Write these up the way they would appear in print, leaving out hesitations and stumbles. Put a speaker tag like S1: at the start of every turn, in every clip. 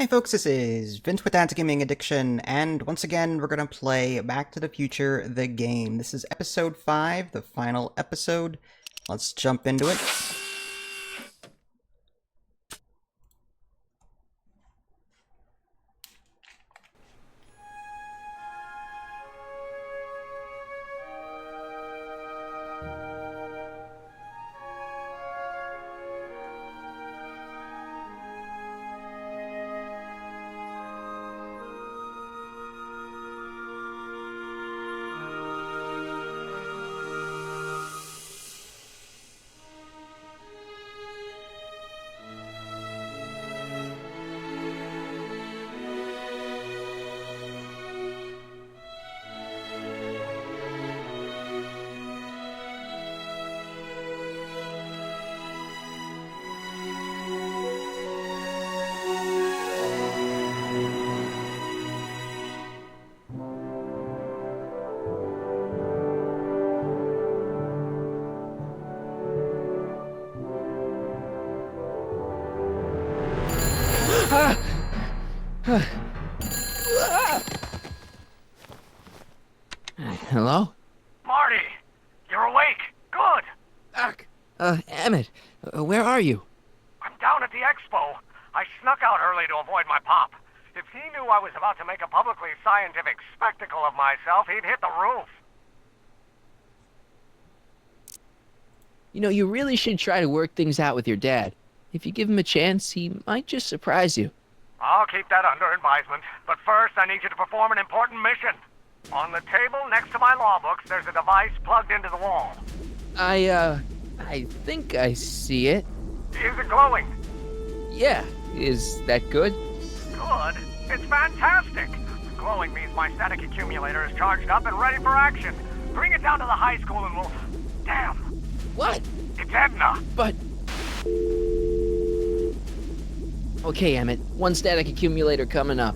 S1: Hey folks, this is Vince with Anti-Gaming Addiction, and once again we're gonna play Back to the Future, the game. This is episode 5, the final episode. Let's jump into it.
S2: Hello?
S3: Marty! You're awake! Good!
S2: Doc! Emmett, where are you?
S3: I'm down at the expo. I snuck out early to avoid my pop. If he knew I was about to make a publicly scientific spectacle of myself, he'd hit the roof.
S2: You know, you really should try to work things out with your dad. If you give him a chance, he might just surprise you.
S3: I'll keep that under advisement. But first, I need you to perform an important mission. On the table next to my law books, there's a device plugged into the wall.
S2: I think I see it.
S3: Is it glowing?
S2: Yeah, is that good?
S3: Good. It's fantastic. Glowing means my static accumulator is charged up and ready for action. Bring it down to the high school and we'll... Damn!
S2: What?
S3: It's Edna!
S2: But... Okay, Emmett, one static accumulator coming up.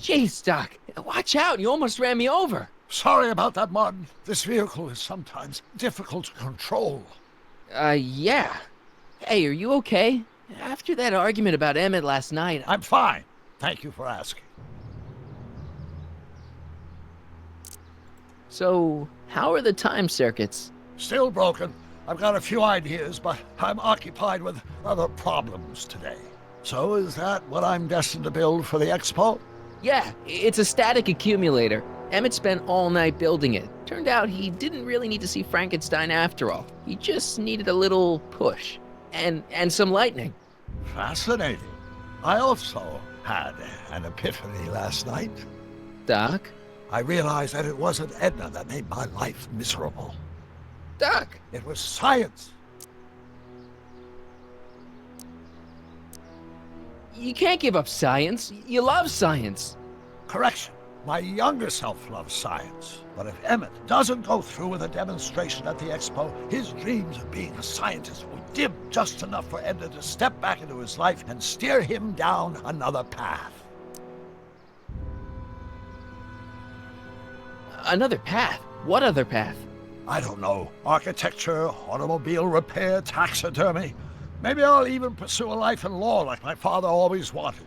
S2: Jeez, Doc, watch out, you almost ran me over.
S4: Sorry about that, Martin. This vehicle is sometimes difficult to control.
S2: Yeah. Hey, are you okay? After that argument about Emmett last night...
S4: I'm fine. Thank you for asking.
S2: So, how are the time circuits?
S4: Still broken. I've got a few ideas, but I'm occupied with other problems today. So is that what I'm destined to build for the expo?
S2: Yeah, it's a static accumulator. Emmett spent all night building it. Turned out he didn't really need to see Frankenstein after all. He just needed a little push. And some lightning.
S4: Fascinating. I also had an epiphany last night.
S2: Doc?
S4: I realized that it wasn't Edna that made my life miserable.
S2: Doc!
S4: It was science.
S2: You can't give up science. You love science.
S4: Correction. My younger self loves science. But if Emmett doesn't go through with a demonstration at the expo, his dreams of being a scientist will dim just enough for Edna to step back into his life and steer him down another path.
S2: Another path? What other path?
S4: I don't know. Architecture, automobile repair, taxidermy. Maybe I'll even pursue a life in law like my father always wanted.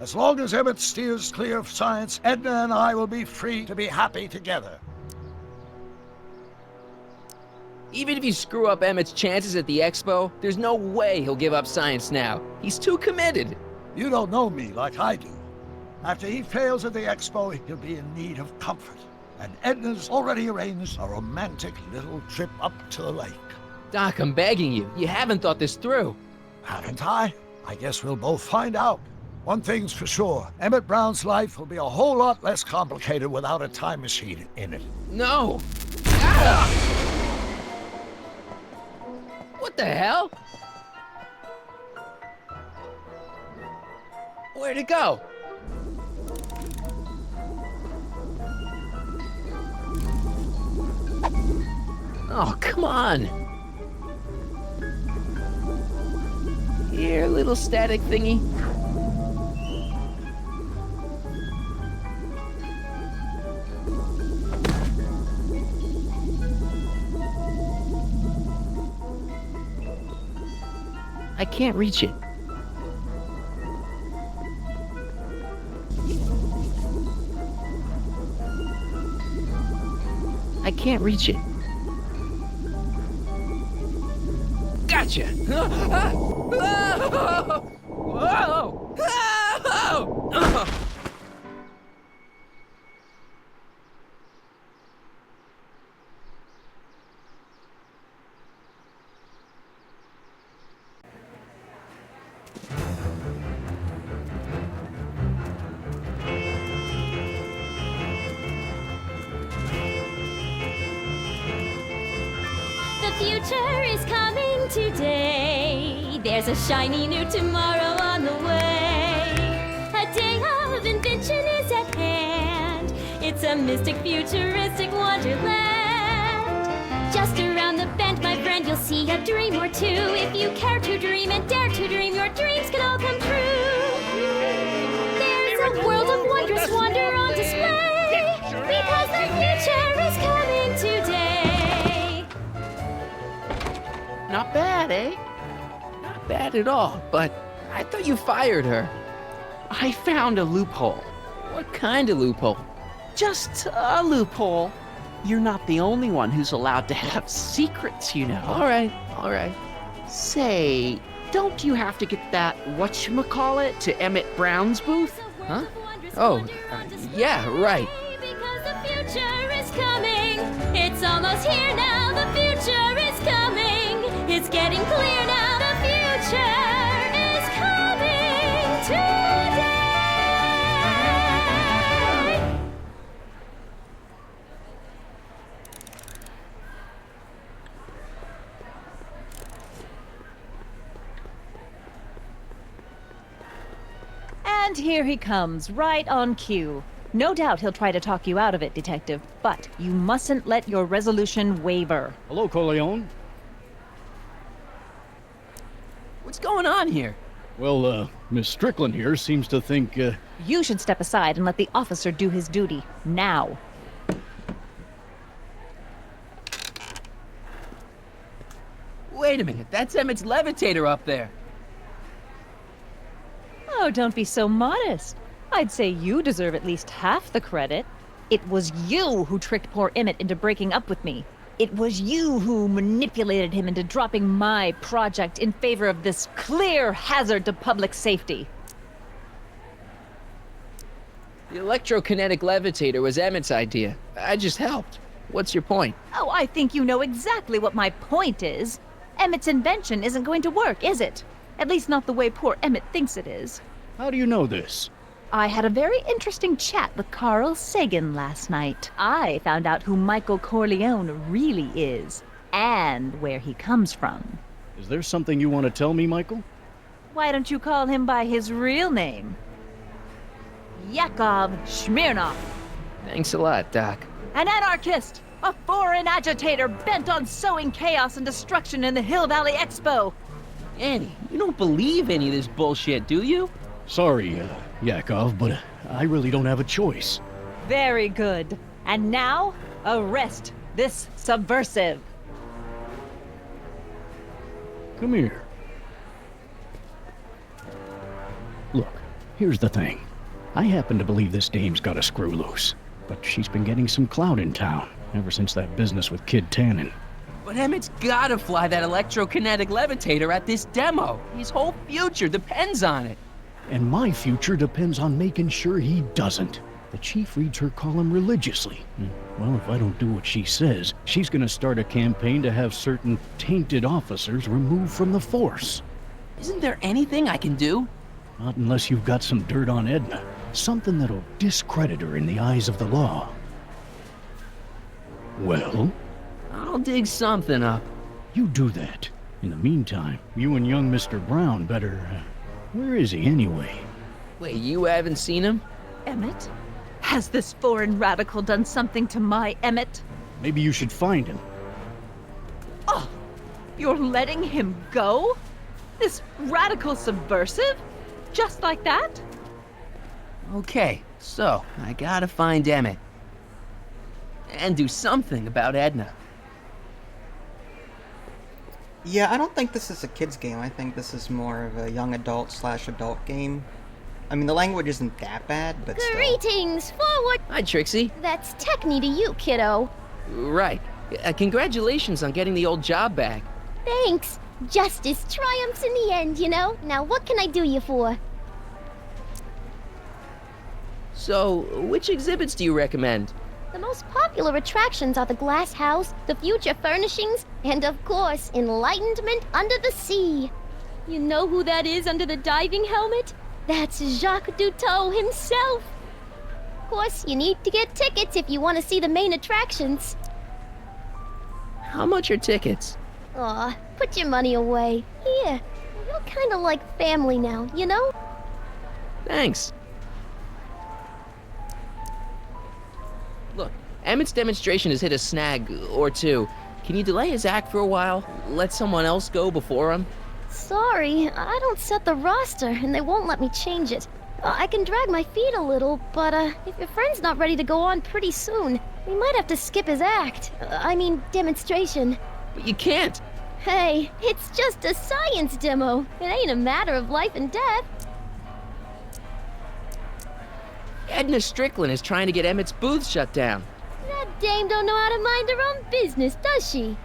S4: As long as Emmett steers clear of science, Edna and I will be free to be happy together.
S2: Even if you screw up Emmett's chances at the expo, there's no way he'll give up science now. He's too committed.
S4: You don't know me like I do. After he fails at the expo, he'll be in need of comfort. And Edna's already arranged a romantic little trip up to the lake.
S2: Doc, I'm begging you. You haven't thought this through.
S4: Haven't I? I guess we'll both find out. One thing's for sure, Emmett Brown's life will be a whole lot less complicated without a time machine in it.
S2: No! Ah! What the hell? Where'd it go? Oh, come on. Here, little static thingy. I can't reach it. I can't reach it. Gotcha! Whoa!
S5: The future is coming today. There's a shiny new tomorrow on the way. A day of invention is at hand. It's a mystic, futuristic wonderland. Just around the bend, my friend, you'll see a dream or two. If you care to dream and dare to dream, your dreams can all come true. There's a world of wondrous wonder on display. Because the future is coming today.
S2: Not bad, eh? Not bad at all, but I thought you fired her. I found a loophole. What kind of loophole?
S6: Just a loophole. You're not the only one who's allowed to have secrets, you know.
S2: All right.
S6: Say, don't you have to get that whatchamacallit to Emmett Brown's booth?
S2: Huh? Oh, yeah, right.
S5: Because the future is coming. It's almost here now. The future is coming. It's getting clear now. The future is coming today.
S7: And here he comes, right on cue. No doubt he'll try to talk you out of it, Detective, but you mustn't let your resolution waver.
S8: Hello, Corleone.
S2: What's going on here?
S8: Well, Miss Strickland here seems to think,
S7: You should step aside and let the officer do his duty, now.
S2: Wait a minute, that's Emmett's levitator up there.
S7: Oh, don't be so modest. I'd say you deserve at least half the credit. It was you who tricked poor Emmett into breaking up with me. It was you who manipulated him into dropping my project in favor of this clear hazard to public safety.
S2: The electrokinetic levitator was Emmett's idea. I just helped. What's your point?
S7: Oh, I think you know exactly what my point is. Emmett's invention isn't going to work, is it? At least not the way poor Emmett thinks it is.
S8: how do you know this?
S7: I had a very interesting chat with Carl Sagan last night. I found out who Michael Corleone really is, and where he comes from.
S8: Is there something you want to tell me, Michael?
S7: Why don't you call him by his real name? Yakov Smirnov.
S2: Thanks a lot, Doc.
S7: An anarchist! A foreign agitator bent on sowing chaos and destruction in the Hill Valley Expo!
S2: Annie, you don't believe any of this bullshit, do you?
S8: Sorry, Yakov, but I really don't have a choice.
S7: Very good. And now, arrest this subversive.
S8: Come here. Look, here's the thing. I happen to believe this dame's got a screw loose, but she's been getting some clout in town ever since that business with Kid Tannen.
S2: But Emmett's gotta fly that electrokinetic levitator at this demo. His whole future depends on it.
S8: And my future depends on making sure he doesn't. The chief reads her column religiously. Well, if I don't do what she says, she's gonna start a campaign to have certain tainted officers removed from the force.
S2: Isn't there anything I can do?
S8: Not unless you've got some dirt on Edna. Something that'll discredit her in the eyes of the law. Well,
S2: I'll dig something up.
S8: you do that. In the meantime, you and young Mr. Brown better... where is he anyway?
S2: Wait, you haven't seen him?
S7: Emmett? Has this foreign radical done something to my Emmett?
S8: Maybe you should find him.
S7: Oh, you're letting him go? This radical subversive? Just like that?
S2: Okay, so I gotta find Emmett. And do something about Edna.
S1: Yeah, I don't think this is a kid's game. I think this is more of a young adult/adult game. I mean, the language isn't that bad, but still.
S5: Greetings, forward!
S2: Hi, Trixie.
S5: That's Techne to you, kiddo.
S2: Right. Congratulations on getting the old job back.
S5: Thanks. Justice triumphs in the end, you know? Now what can I do you for?
S2: So, which exhibits do you recommend?
S5: The most popular attractions are the Glass House, the Future Furnishings, and of course, Enlightenment Under the Sea. You know who that is under the diving helmet? That's Jacques Duteau himself. Of course, you need to get tickets if you want to see the main attractions.
S2: How much are tickets?
S5: Aw, put your money away. Here, you're kinda like family now, you know?
S2: Thanks. Look, Emmett's demonstration has hit a snag or two. Can you delay his act for a while? Let someone else go before him?
S5: Sorry, I don't set the roster, and they won't let me change it. I can drag my feet a little, but if your friend's not ready to go on pretty soon, we might have to skip his act. Demonstration.
S2: But you can't.
S5: Hey, it's just a science demo. It ain't a matter of life and death.
S2: Edna Strickland is trying to get Emmett's booth shut down.
S5: That dame don't know how to mind her own business, does she?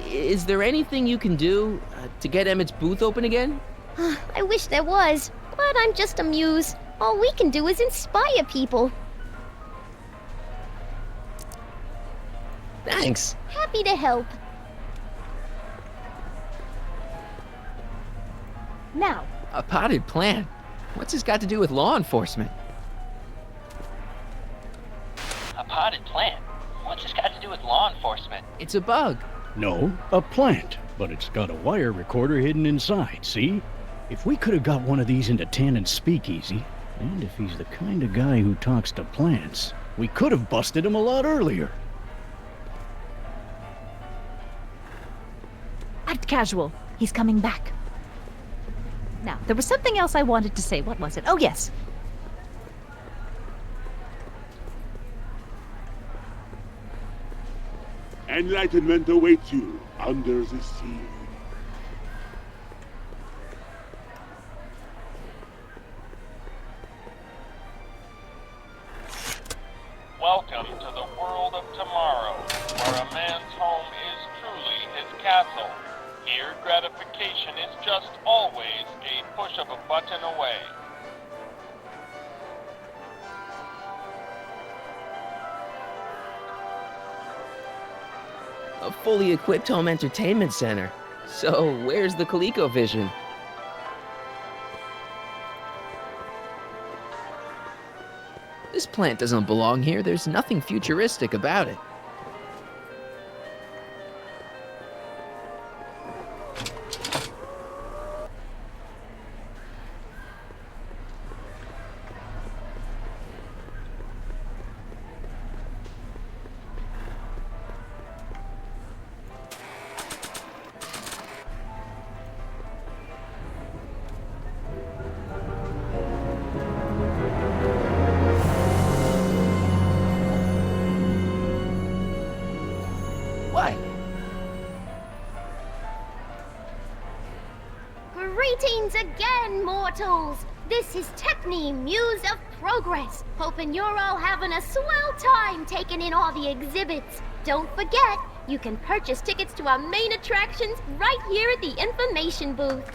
S2: Is there anything you can do to get Emmett's booth open again?
S5: I wish there was, but I'm just a muse. All we can do is inspire people.
S2: Thanks.
S5: Happy to help.
S7: Now,
S2: A potted plant? What's this got to do with law enforcement?
S9: A potted plant? What's this got to do with law enforcement?
S2: It's a bug.
S8: No, a plant, but it's got a wire recorder hidden inside, see? If we could have got one of these into Tannen's speakeasy, and if he's the kind of guy who talks to plants, we could have busted him a lot earlier.
S7: act casual. He's coming back. Now, there was something else I wanted to say. What was it? Oh, yes.
S10: Enlightenment awaits you under the sea.
S11: Welcome to the world of tomorrow, where a man's home is truly his castle. Here, gratification is just always a push of a button away.
S2: A fully equipped home entertainment center. So, where's the ColecoVision? This plant doesn't belong here. There's nothing futuristic about it. What?
S5: Greetings again, mortals! This is Techne, Muse of Progress. Hoping you're all having a swell time taking in all the exhibits. Don't forget, you can purchase tickets to our main attractions right here at the information booth.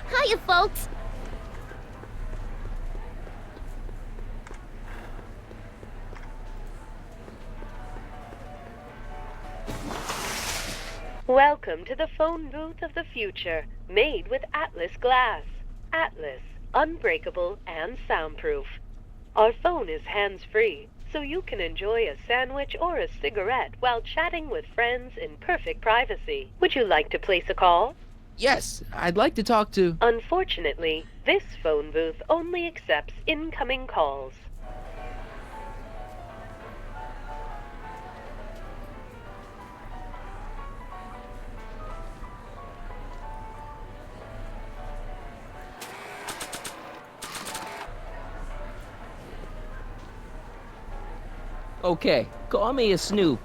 S5: Hiya, folks!
S12: Welcome to the phone booth of the future, made with Atlas glass. Atlas, unbreakable and soundproof. Our phone is hands-free, so you can enjoy a sandwich or a cigarette while chatting with friends in perfect privacy. Would you like to place a call?
S2: Yes, I'd like to talk to...
S12: Unfortunately, this phone booth only accepts incoming calls.
S2: Okay, call me a snoop.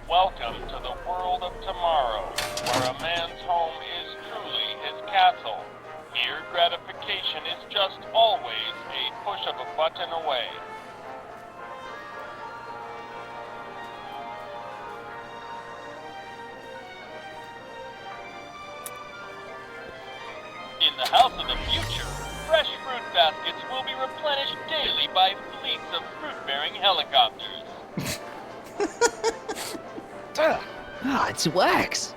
S11: Welcome to the world of tomorrow, where a man's home is truly his castle. Here, gratification is just always a push of a button away. In the house of the future, fresh fruit baskets will be replenished daily by fleets of fruit-bearing helicopters.
S2: Ah, it's wax.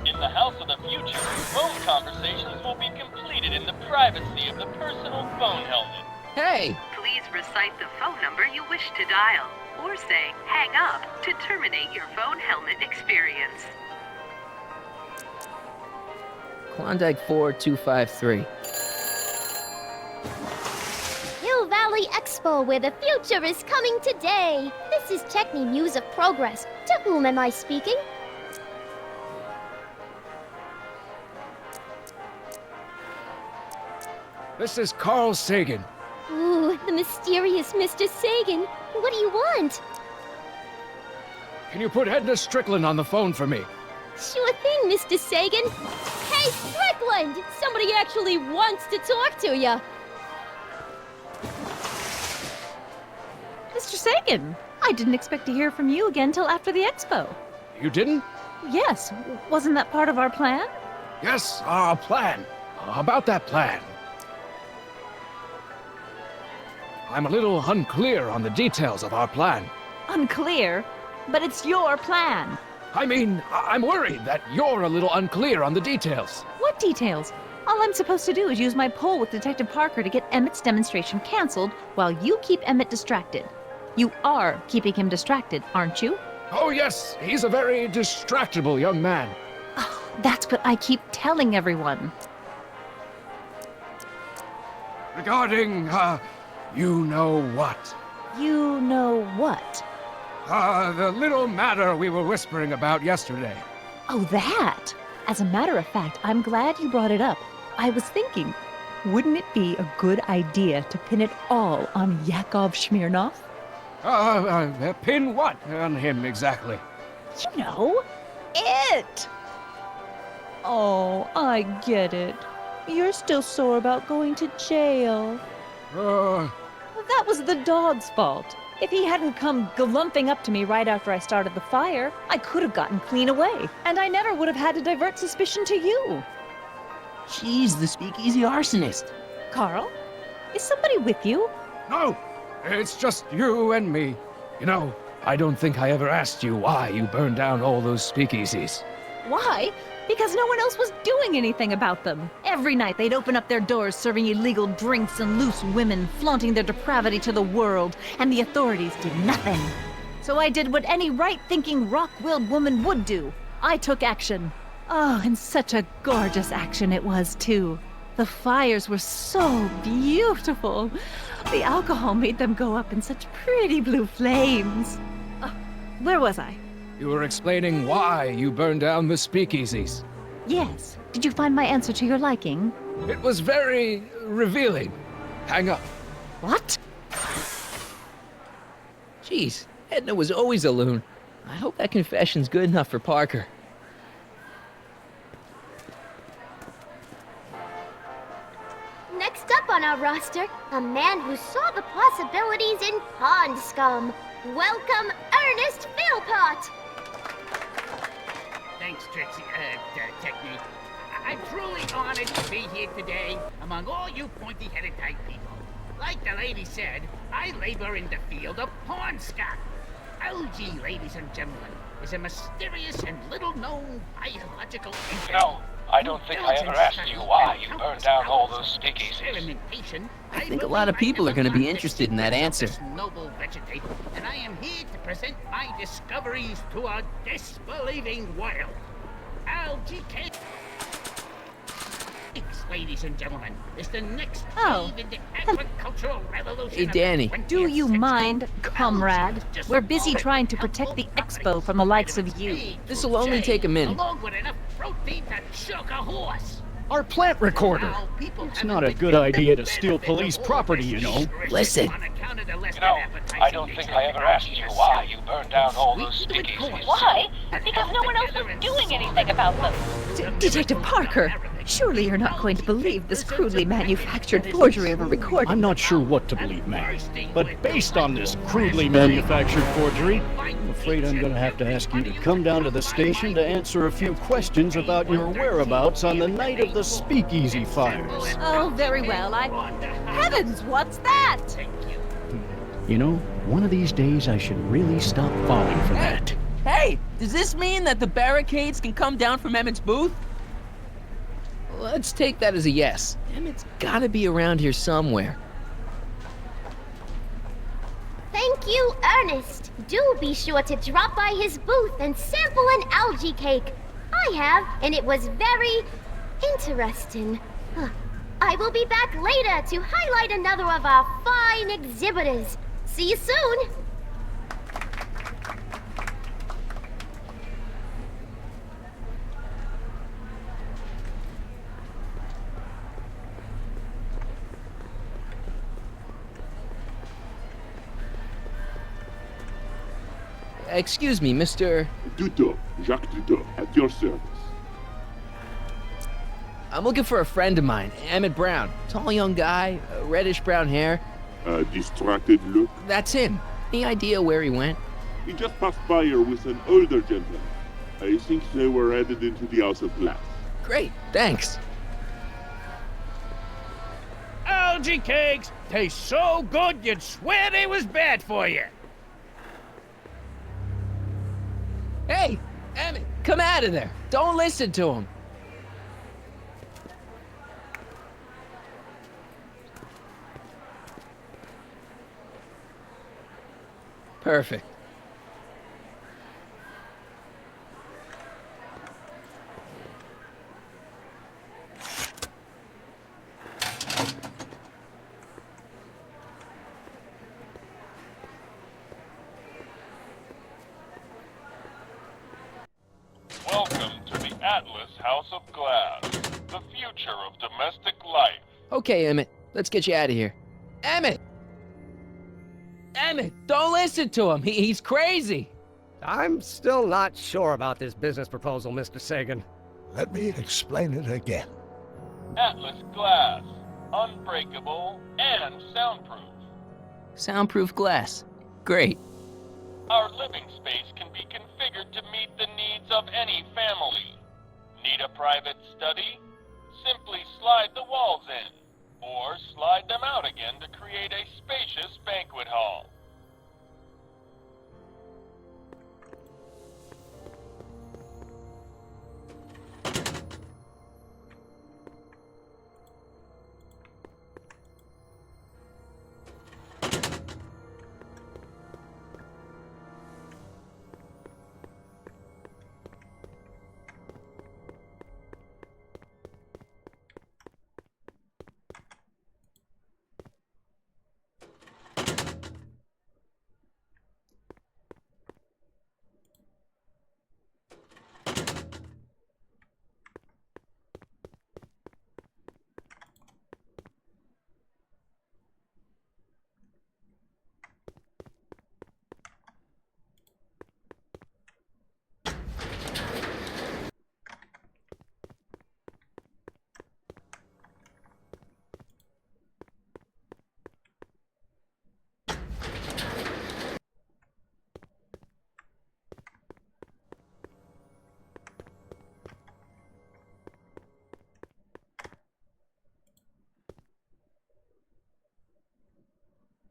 S11: In the house of the future, phone conversations will be completed in the privacy of the personal phone helmet.
S2: Hey!
S12: Please recite the phone number you wish to dial, or say hang up to terminate your phone helmet experience.
S2: Klondike 4253.
S5: Hill Valley Expo, where the future is coming today. This is Techni Muse of Progress. To whom am I speaking?
S8: This is Carl Sagan.
S5: Ooh, the mysterious Mr. Sagan. What do you want?
S8: Can you put Edna Strickland on the phone for me?
S5: Sure thing, Mr. Sagan. Hey, Strickland! Somebody actually wants to talk to you.
S7: Mr. Sagan, I didn't expect to hear from you again till after the expo.
S8: You didn't?
S7: Yes, wasn't that part of our plan?
S8: Yes, our plan. About that plan. I'm a little unclear on the details of our plan.
S7: Unclear, but it's your plan.
S8: I mean, I'm worried that you're a little unclear on the details.
S7: What details? All I'm supposed to do is use my pull with Detective Parker to get Emmett's demonstration canceled while you keep Emmett distracted. You are keeping him distracted, aren't you?
S8: Oh yes, he's a very distractible young man.
S7: Oh, that's what I keep telling everyone.
S8: Regarding, you know what?
S7: You know what?
S8: The little matter we were whispering about yesterday.
S7: Oh, that! As a matter of fact, I'm glad you brought it up. I was thinking, wouldn't it be a good idea to pin it all on Yakov Smirnov?
S8: Pin what on him exactly?
S7: You know, it! Oh, I get it. You're still sore about going to jail. That was the dog's fault. If he hadn't come glumping up to me right after I started the fire, I could have gotten clean away, and I never would have had to divert suspicion to you.
S2: She's the speakeasy arsonist.
S7: Carl, is somebody with you?
S8: No, it's just you and me. You know, I don't think I ever asked you why you burned down all those speakeasies.
S7: Why? Because no one else was doing anything about them. Every night they'd open up their doors serving illegal drinks and loose women, flaunting their depravity to the world, and the authorities did nothing. So I did what any right-thinking, rock-willed woman would do. I took action. Oh, and such a gorgeous action it was, too. The fires were so beautiful. The alcohol made them go up in such pretty blue flames. Where was I?
S8: You were explaining why you burned down the speakeasies.
S7: Yes. Did you find my answer to your liking?
S8: It was very revealing. Hang up.
S7: What?
S2: Jeez, Edna was always a loon. I hope that confession's good enough for Parker.
S5: Next up on our roster, a man who saw the possibilities in pond scum. Welcome, Ernest Philpott!
S13: Thanks, Trixie, Technique. I'm truly honored to be here today among all you pointy-headed type people. Like the lady said, I labor in the field of porn scum. Algae, ladies and gentlemen, is a mysterious and little-known biological entity.
S11: No, I don't think I ever asked you why you burned down all those speakeasies.
S2: I think a lot of people are going to be interested in that answer.
S13: Noble vegetate, and I am here to present my discoveries to a disbelieving world. LGK, ladies and gentlemen, is the next
S7: Oh.
S13: wave in the agricultural revolution.
S2: Hey, Danny.
S7: Do you mind, comrade? We're busy trying to protect the expo from the likes of you.
S2: This'll only take a minute.
S13: Along with enough protein to choke a horse.
S8: Our plant recorder. It's not a good idea to steal police property, you know.
S2: Listen.
S9: You know, I don't think I ever asked you why you burned down all those speakeasies.
S5: Why? Because no one else was doing anything about them.
S7: Detective Parker, surely you're not going to believe this crudely manufactured forgery of a recording.
S8: I'm not sure what to believe, Mary. But based on this crudely manufactured forgery, I'm afraid I'm going to have to ask you to come down to the station to answer a few questions about your whereabouts on the night of the speakeasy fires.
S7: Oh, very well. Heavens, what's that?
S8: You know, one of these days I should really stop falling for that.
S2: Hey, does this mean that the barricades can come down from Emmett's booth? Let's take that as a yes. Emmett's gotta be around here somewhere.
S5: Thank you, Ernest. Do be sure to drop by his booth and sample an algae cake. I have, and it was very interesting. I will be back later to highlight another of our fine exhibitors. See you soon.
S2: Excuse me, Mr.
S10: Duto, Jacques Duto, at your service.
S2: I'm looking for a friend of mine, Emmett Brown. Tall young guy, reddish brown hair.
S10: A distracted look.
S2: That's him. Any idea where he went?
S10: He just passed by here with an older gentleman. I think they were headed into the House of Glass.
S2: Great, thanks.
S13: Algae cakes taste so good you'd swear they was bad for you.
S2: Hey, Emmett, come out of there. Don't listen to him. Perfect.
S11: Welcome to the Atlas House of Glass, the future of domestic life.
S2: Okay, Emmett, let's get you out of here. Emmett! Emmett, don't listen to him. He's crazy.
S3: I'm still not sure about this business proposal, Mr. Sagan.
S4: Let me explain it again.
S11: Atlas Glass, unbreakable and soundproof.
S2: Soundproof glass. Great.
S11: Our living space can be configured to meet the needs of any family. Need a private study? Simply slide the walls in, or slide them out again to create a spacious banquet hall.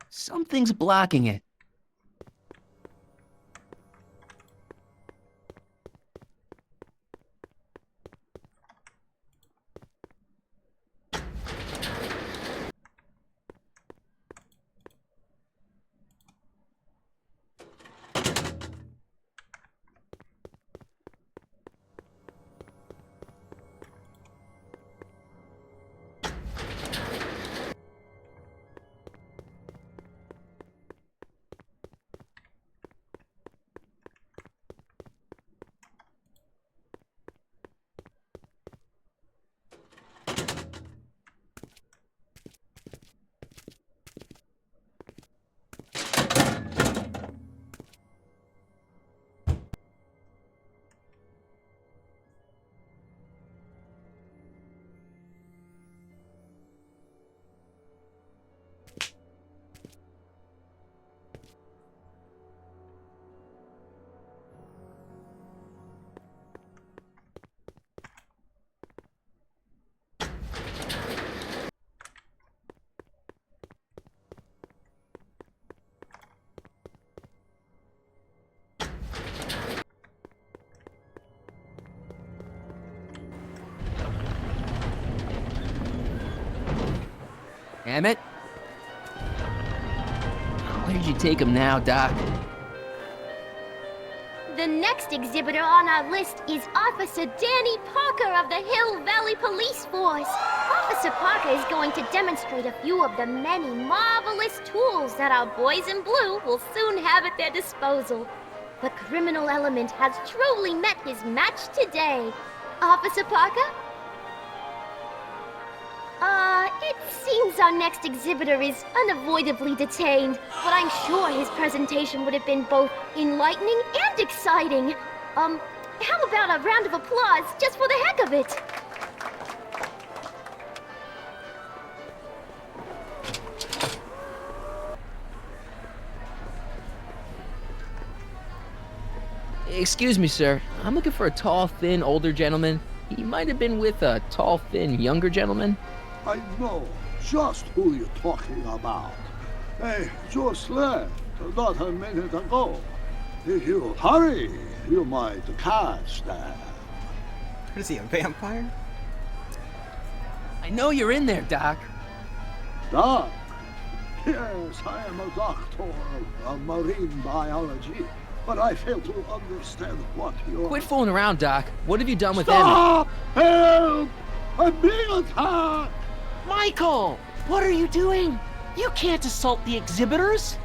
S2: Something's blocking it. Emmett? Where'd you take him now, Doc?
S5: The next exhibitor on our list is Officer Danny Parker of the Hill Valley Police Force. Officer Parker is going to demonstrate a few of the many marvelous tools that our boys in blue will soon have at their disposal. The criminal element has truly met his match today. Officer Parker? It seems our next exhibitor is unavoidably detained, but I'm sure his presentation would have been both enlightening and exciting. How about a round of applause just for the heck of it?
S2: Excuse me, sir. I'm looking for a tall, thin, older gentleman. He might have been with a tall, thin, younger gentleman.
S4: I know just who you're talking about. They just left not a minute ago. If you hurry, you might catch them.
S1: What is he, a vampire?
S2: I know you're in there, Doc.
S4: Doc? Yes, I am a doctor of marine biology, but I fail to understand what you're...
S2: Quit fooling around, Doc. What have you done with
S4: Stop!
S2: Emmett?
S4: Help! I'm being attacked!
S6: Michael, what are you doing? You can't assault the exhibitors.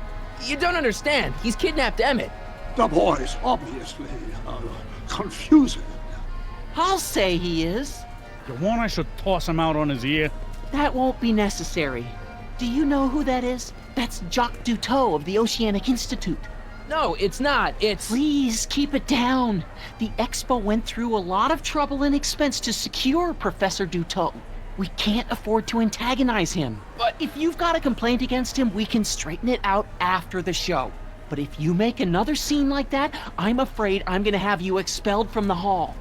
S2: You don't understand. He's kidnapped Emmett.
S4: The boy's obviously confusing.
S6: I'll say he is.
S8: You want I should toss him out on his ear?
S6: That won't be necessary. Do you know who that is? That's Jacques Duteau of the Oceanic Institute.
S2: No, it's not. It's...
S6: Please, keep it down. The Expo went through a lot of trouble and expense to secure Professor Duteau. We can't afford to antagonize him.
S2: But
S6: if you've got a complaint against him, we can straighten it out after the show. But if you make another scene like that, I'm afraid I'm gonna have you expelled from the hall.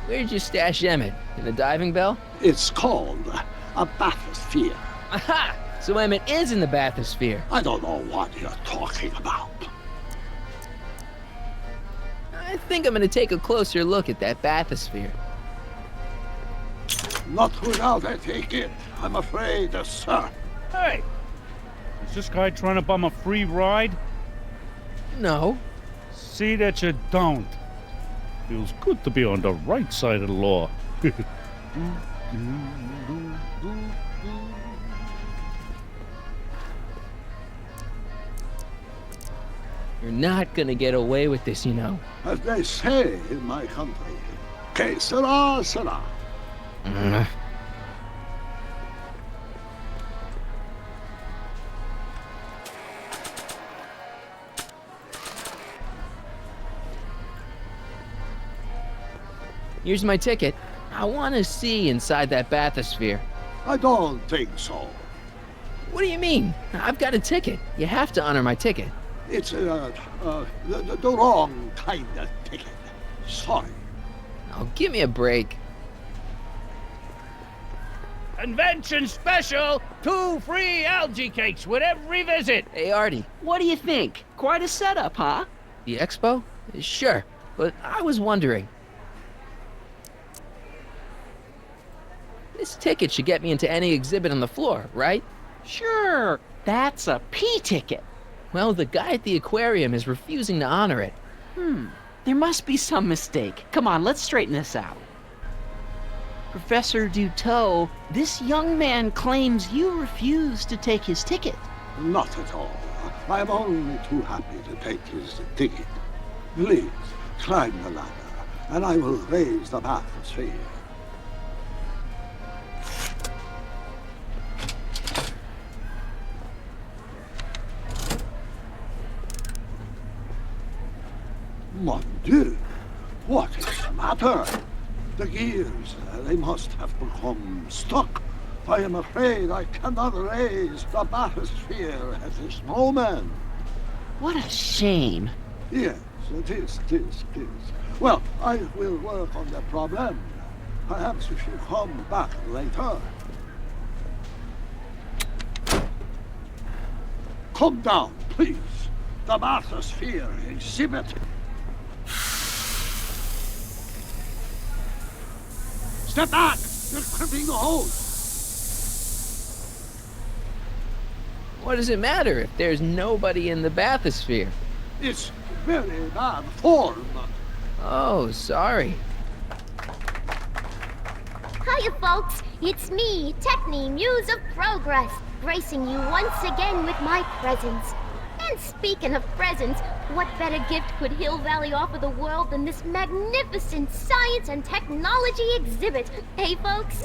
S2: Where'd you stash Emmett? In the diving bell?
S4: It's called a bathysphere.
S2: Aha! So Emmett is in the bathysphere.
S4: I don't know what you're talking about.
S2: I think I'm gonna take a closer look at that bathysphere.
S4: Not without a ticket, I'm afraid, sir.
S8: Hey! Is this guy trying to bum a free ride?
S2: No.
S8: See that you don't. Feels good to be on the right side of the law.
S2: You're not gonna get away with this, you know.
S4: As they say in my country, que sera, sera.
S2: Here's my ticket. I want to see inside that bathysphere.
S4: I don't think so.
S2: What do you mean? I've got a ticket. You have to honor my ticket.
S4: It's the wrong kind of ticket. Sorry.
S2: Oh, give me a break.
S14: Convention special! 2 free algae cakes with every visit!
S2: Hey, Artie.
S6: What do you think? Quite a setup, huh?
S2: The expo? Sure, but I was wondering. This ticket should get me into any exhibit on the floor, right?
S6: Sure. That's a P ticket.
S2: Well, the guy at the aquarium is refusing to honor it.
S6: There must be some mistake. Come on, let's straighten this out. Professor Duteau, this young man claims you refused to take his ticket.
S4: Not at all. I am only too happy to take his ticket. Please, climb the ladder, and I will raise the bathysphere. Mon Dieu! What is the matter? The gears, they must have become stuck. I am afraid I cannot raise the bathysphere at this moment.
S6: What a shame.
S4: Yes, it is. Well, I will work on the problem. Perhaps if you come back later. Come down, please. The bathysphere exhibit. Step back! You're crimping the hose!
S2: What does it matter if there's nobody in the bathysphere?
S4: It's very bad form.
S2: Oh, sorry.
S5: Hiya, folks. It's me, Techni, Muse of Progress, gracing you once again with my presence. And speaking of presents, what better gift could Hill Valley offer the world than this magnificent science and technology exhibit? Hey, folks?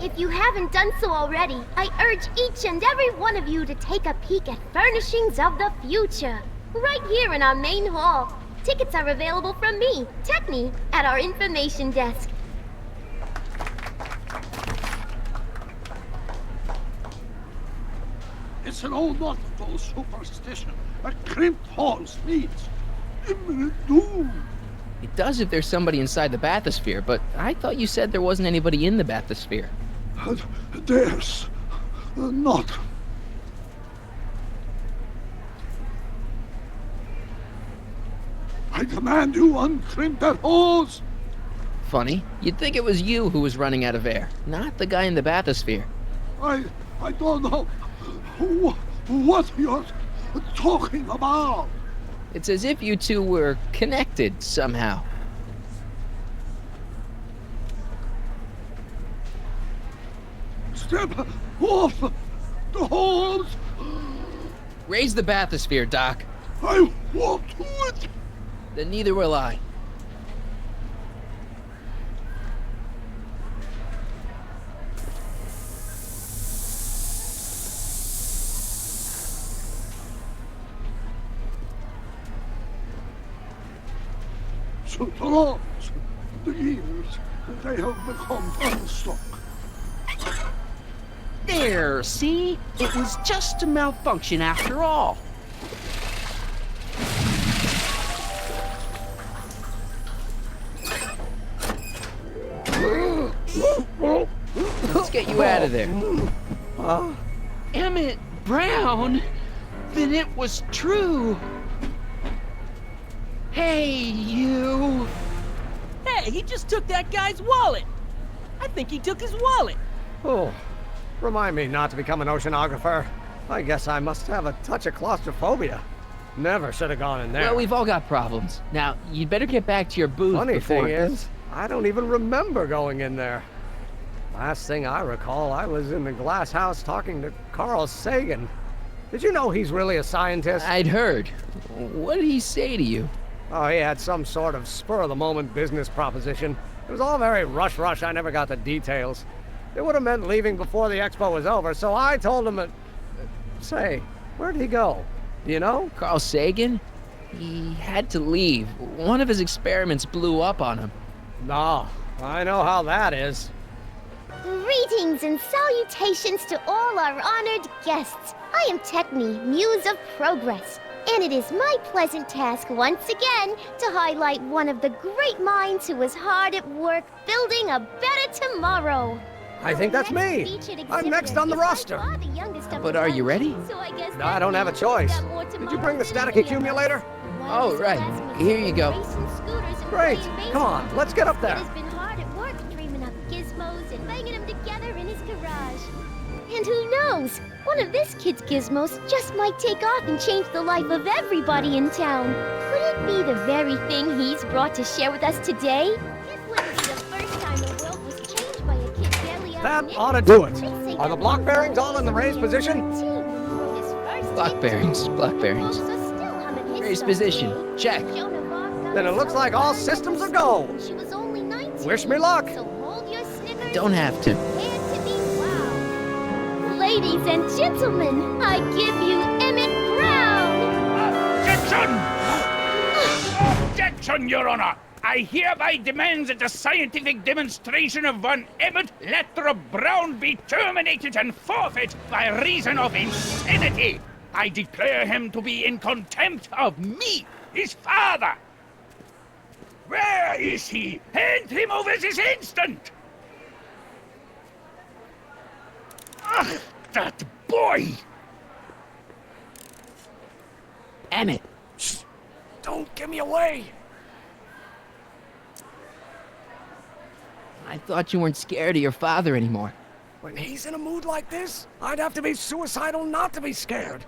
S5: If you haven't done so already, I urge each and every one of you to take a peek at Furnishings of the Future, right here in our main hall. Tickets are available from me, Techni, at our information desk.
S4: It's an old nautical superstition that crimped halls means imminent doom.
S2: It does if there's somebody inside the bathysphere, but I thought you said there wasn't anybody in the bathysphere.
S4: There's not. I command you uncrimp that hose!
S2: Funny, you'd think it was you who was running out of air, not the guy in the bathysphere.
S4: I don't know what you're talking about.
S2: It's as if you two were connected somehow.
S4: Step off the hose!
S2: Raise the bathysphere, Doc.
S4: I won't do it!
S2: Then neither will I.
S4: So the laws, the years, they have become unstuck.
S6: There, see? It was just a malfunction after all.
S2: Let's get you out of there.
S6: Emmett Brown? Then it was true. Hey, you.
S14: Hey, he just took that guy's wallet. I think he took his wallet.
S3: Oh, remind me not to become an oceanographer. I guess I must have a touch of claustrophobia. Never should have gone in there.
S2: Well, we've all got problems. Now, you'd better get back to your booth
S3: Funny
S2: before...
S3: thing is, I don't even remember going in there. Last thing I recall, I was in the glass house talking to Carl Sagan. Did you know he's really a scientist?
S2: I'd heard. What did he say to you?
S3: Oh, he had some sort of spur-of-the-moment business proposition. It was all very rush. I never got the details. It would have meant leaving before the expo was over, so I told him... Say, where'd he go? Do you know?
S2: Carl Sagan? He had to leave. One of his experiments blew up on him.
S3: No, I know how that is.
S5: Greetings and salutations to all our honored guests. I am Techni, Muse of Progress, and it is my pleasant task once again to highlight one of the great minds who was hard at work building a better tomorrow.
S3: I think that's me. I'm next on the roster.
S2: But are you ready?
S3: No, I don't have a choice. Did you bring the static accumulator?
S2: Oh, right. Here you go.
S3: Great. Come on, let's get up there.
S5: He's been hard at work dreaming up gizmos and banging them together in his garage. And who knows? One of this kid's gizmos just might take off and change the life of everybody in town. Could it be the very thing he's brought to share with us today? This wouldn't be the first time the world was changed by a kid barely out
S3: That
S5: of
S3: ought to do it. Are the block bearings all in the raised position?
S2: Block bearings. Raised position. Check.
S3: Then it looks like all systems are go. Wish me luck.
S2: Don't have to.
S5: Ladies and gentlemen, I give you Emmett Brown!
S14: Objection! Objection, Your Honor! I hereby demand that the scientific demonstration of one Emmett Lathrop Brown be terminated and forfeit by reason of insanity. I declare him to be in contempt of me, his father. Where is he? Hand him over this instant! Ugh, that boy!
S2: Emmett!
S3: Shh! Don't give me away!
S2: I thought you weren't scared of your father anymore.
S3: When he's in a mood like this, I'd have to be suicidal not to be scared.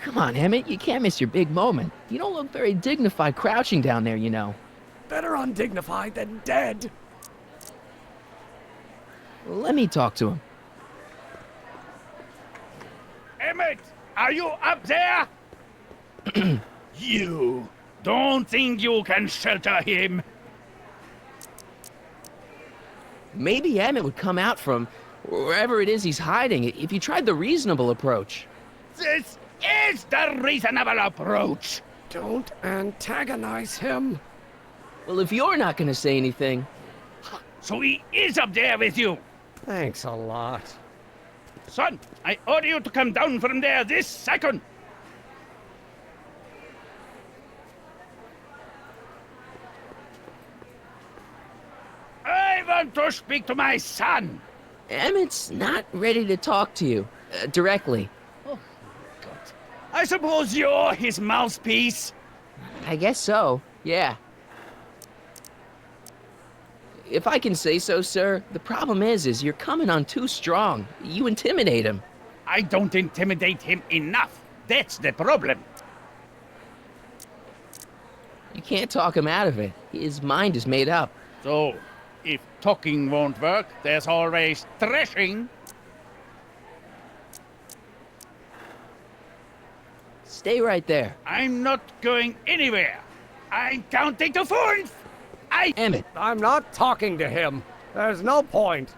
S2: Come on, Emmett, you can't miss your big moment. You don't look very dignified crouching down there, you know.
S3: Better undignified than dead.
S2: Let me talk to him.
S14: Emmett, are you up there? You don't think you can shelter him?
S2: Maybe Emmett would come out from wherever it is he's hiding if you tried the reasonable approach.
S14: This is the reasonable approach.
S3: Don't antagonize him.
S2: Well, if you're not gonna say anything...
S14: So he is up there with you?
S3: Thanks a lot.
S14: Son, I order you to come down from there this second. I want to speak to my son.
S2: Emmett's not ready to talk to you, directly.
S14: Oh, God. I suppose you're his mouthpiece?
S2: I guess so, yeah. If I can say so, sir, the problem is you're coming on too strong. You intimidate him.
S14: I don't intimidate him enough. That's the problem.
S2: You can't talk him out of it. His mind is made up.
S14: So, if talking won't work, there's always thrashing.
S2: Stay right there.
S14: I'm not going anywhere. I'm counting to 4.
S2: Emmett.
S3: I'm not talking to him. There's no point.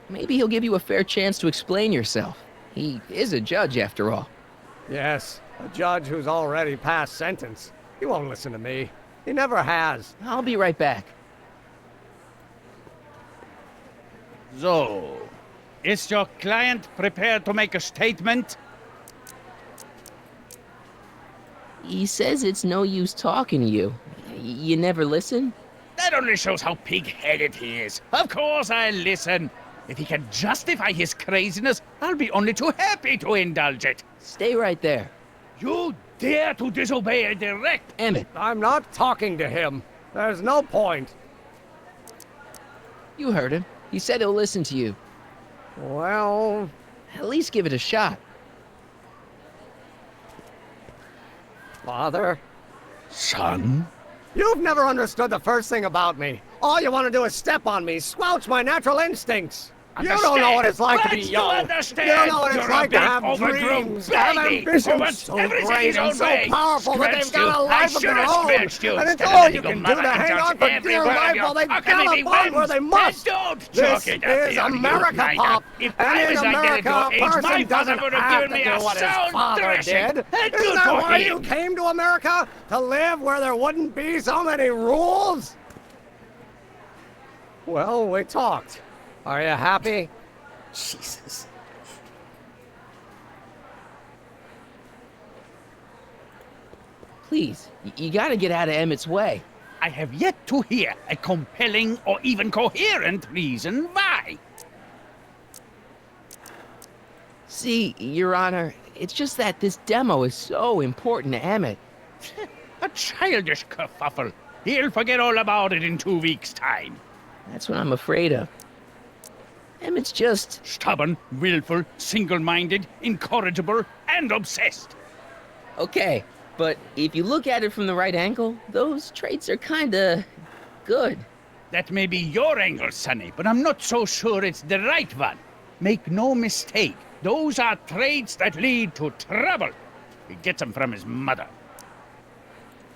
S2: Maybe he'll give you a fair chance to explain yourself. He is a judge, after all.
S3: Yes, a judge who's already passed sentence. He won't listen to me. He never has.
S2: I'll be right back.
S14: So, is your client prepared to make a statement?
S2: He says it's no use talking to you. You never listen?
S14: That only shows how pig-headed he is. Of course I'll listen. If he can justify his craziness, I'll be only too happy to indulge it.
S2: Stay right there.
S14: You dare to disobey a direct...
S2: Emmett.
S3: I'm not talking to him. There's no point.
S2: You heard him. He said he'll listen to you.
S3: Well...
S2: At least give it a shot.
S3: Father?
S14: Son?
S3: You've never understood the first thing about me. All you want to do is step on me, squelch my natural instincts. You don't know what it's like to be young. You don't know what it's like to have dreams, to have ambitions so great and so powerful that they've got a life of their own. And it's all you can do to hang on for dear life while they've got a bond where they must. This is America, Pop. And in America, a person doesn't have to do what his father did. Isn't that why you came to America? To live where there wouldn't be so many rules? Well, we talked. Are you happy?
S1: Jesus.
S2: Please, you gotta get out of Emmett's way.
S14: I have yet to hear a compelling or even coherent reason why.
S2: See, Your Honor, it's just that this demo is so important to Emmett.
S14: A childish kerfuffle. He'll forget all about it in 2 weeks' time.
S2: That's what I'm afraid of. Emmett's just...
S14: Stubborn, willful, single-minded, incorrigible, and obsessed.
S2: Okay, but if you look at it from the right angle, those traits are kinda... good.
S14: That may be your angle, Sonny, but I'm not so sure it's the right one. Make no mistake, those are traits that lead to trouble. He gets them from his mother.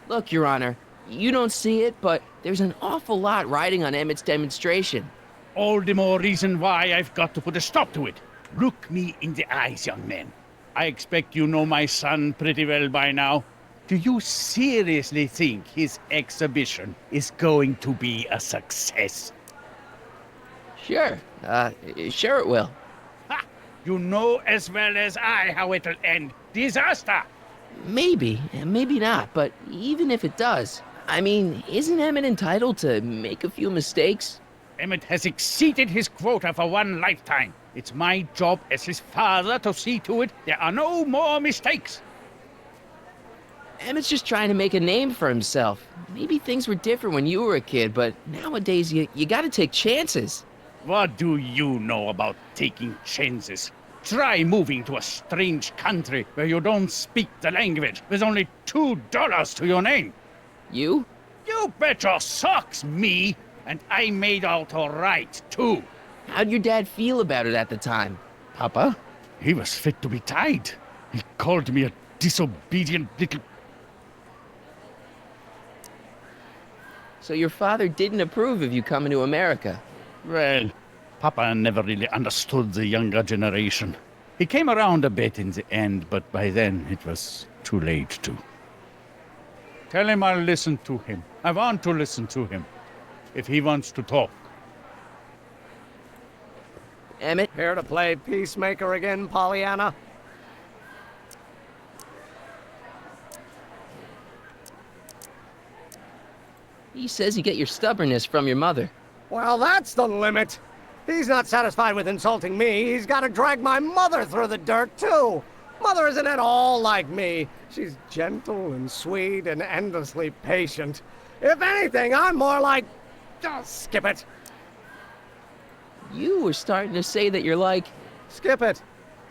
S2: Look, Your Honor, you don't see it, but there's an awful lot riding on Emmett's demonstration.
S14: All the more reason why I've got to put a stop to it. Look me in the eyes, young man. I expect you know my son pretty well by now. Do you seriously think his exhibition is going to be a success?
S2: Sure. Sure it will.
S14: Ha! You know as well as I how it'll end. Disaster!
S2: Maybe, and maybe not, but even if it does, I mean, isn't Emmett entitled to make a few mistakes?
S14: Emmett has exceeded his quota for one lifetime. It's my job as his father to see to it there are no more mistakes.
S2: Emmett's just trying to make a name for himself. Maybe things were different when you were a kid, but nowadays you gotta take chances.
S14: What do you know about taking chances? Try moving to a strange country where you don't speak the language with only $2 to your name.
S2: You?
S14: You bet your socks, me! And I made out all right, too.
S2: How'd your dad feel about it at the time?
S14: Papa? He was fit to be tied. He called me a disobedient little...
S2: So your father didn't approve of you coming to America?
S14: Well, Papa never really understood the younger generation. He came around a bit in the end, but by then it was too late to. Tell him I'll listen to him. I want to listen to him. If he wants to talk.
S2: Emmett?
S3: Here to play peacemaker again, Pollyanna?
S2: He says you get your stubbornness from your mother.
S3: Well, that's the limit. He's not satisfied with insulting me. He's got to drag my mother through the dirt, too. Mother isn't at all like me. She's gentle and sweet and endlessly patient. If anything, I'm more like... Oh, skip it.
S2: You were starting to say that you're like...
S3: Skip it.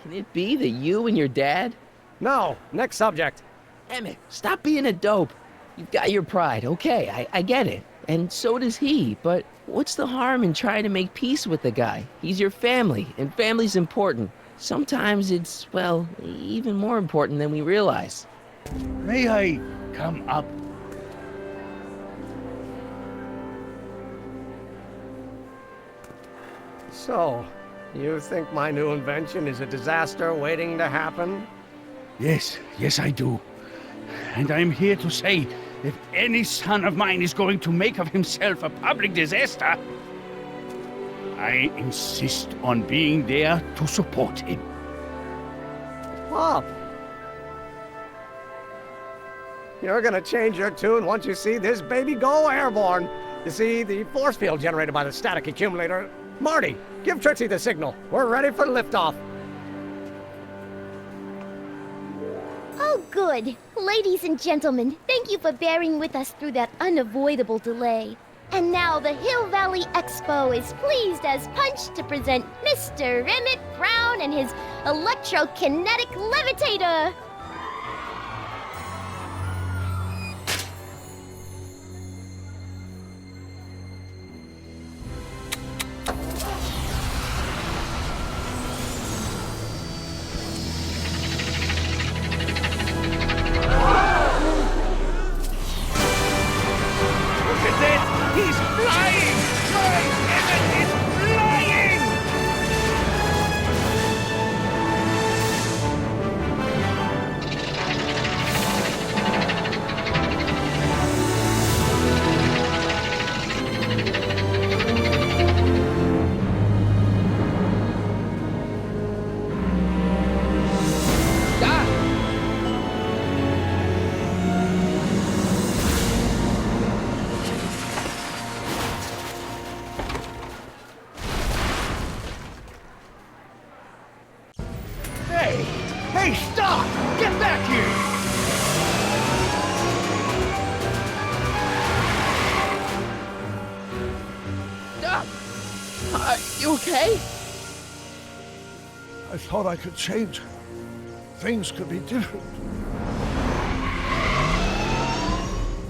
S2: Can it be that you and your dad?
S3: No, next subject.
S2: Emmett, stop being a dope. You've got your pride, okay, I get it. And so does he, but what's the harm in trying to make peace with the guy? He's your family, and family's important. Sometimes it's, well, even more important than we realize.
S14: May I come up?
S3: So, you think my new invention is a disaster waiting to happen?
S14: Yes, I do. And I'm here to say, if any son of mine is going to make of himself a public disaster, I insist on being there to support him.
S3: Pop! You're gonna change your tune once you see this baby go airborne. You see, the force field generated by the static accumulator... Marty, give Trixie the signal. We're ready for liftoff.
S5: Oh, good. Ladies and gentlemen, thank you for bearing with us through that unavoidable delay. And now the Hill Valley Expo is pleased as punch to present Mr. Emmett Brown and his electrokinetic levitator.
S14: Hey, stop! Get back here!
S2: Doc! You okay?
S4: I thought I could change her. Things could be different.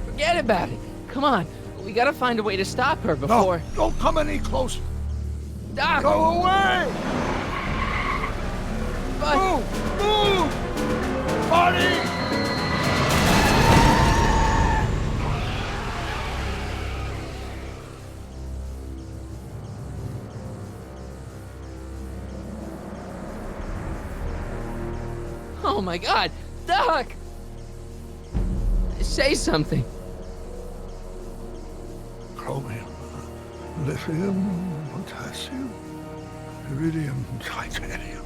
S2: Forget about it. Come on. We gotta find a way to stop her before...
S4: No, don't come any closer.
S2: Doc!
S4: Go away!
S2: But...
S4: Move! Marty!
S2: Oh my God! Doc! Say something.
S4: Chromium, lithium, potassium, iridium, titanium,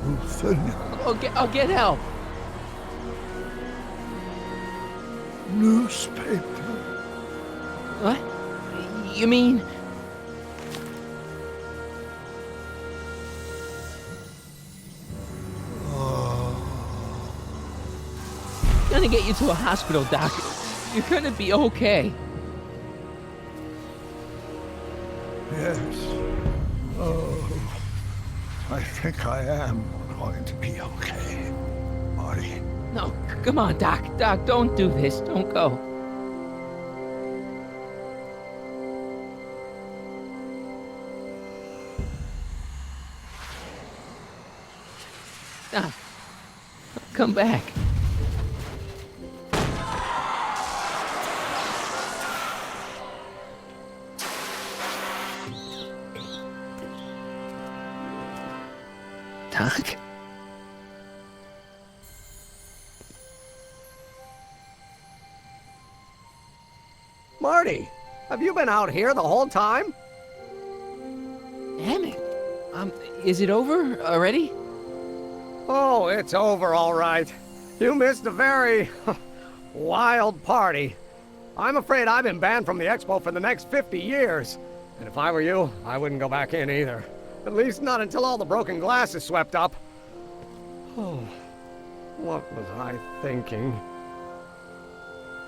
S4: ruthenium.
S2: I'll get help.
S4: Newspaper.
S2: What? You mean... Gonna get get you to a hospital, Doc. You're gonna be okay.
S4: Yes. Oh, I think I am going to be okay, Marty.
S2: No, come on, Doc. Doc, don't do this. Don't go. Doc, come back. Doc?
S3: Marty, have you been out here the whole time?
S2: Emmett, is it over already?
S3: Oh, it's over all right. You missed a very wild party. I'm afraid I've been banned from the expo for the next 50 years. And if I were you, I wouldn't go back in either. At least not until all the broken glass is swept up. Oh, what was I thinking?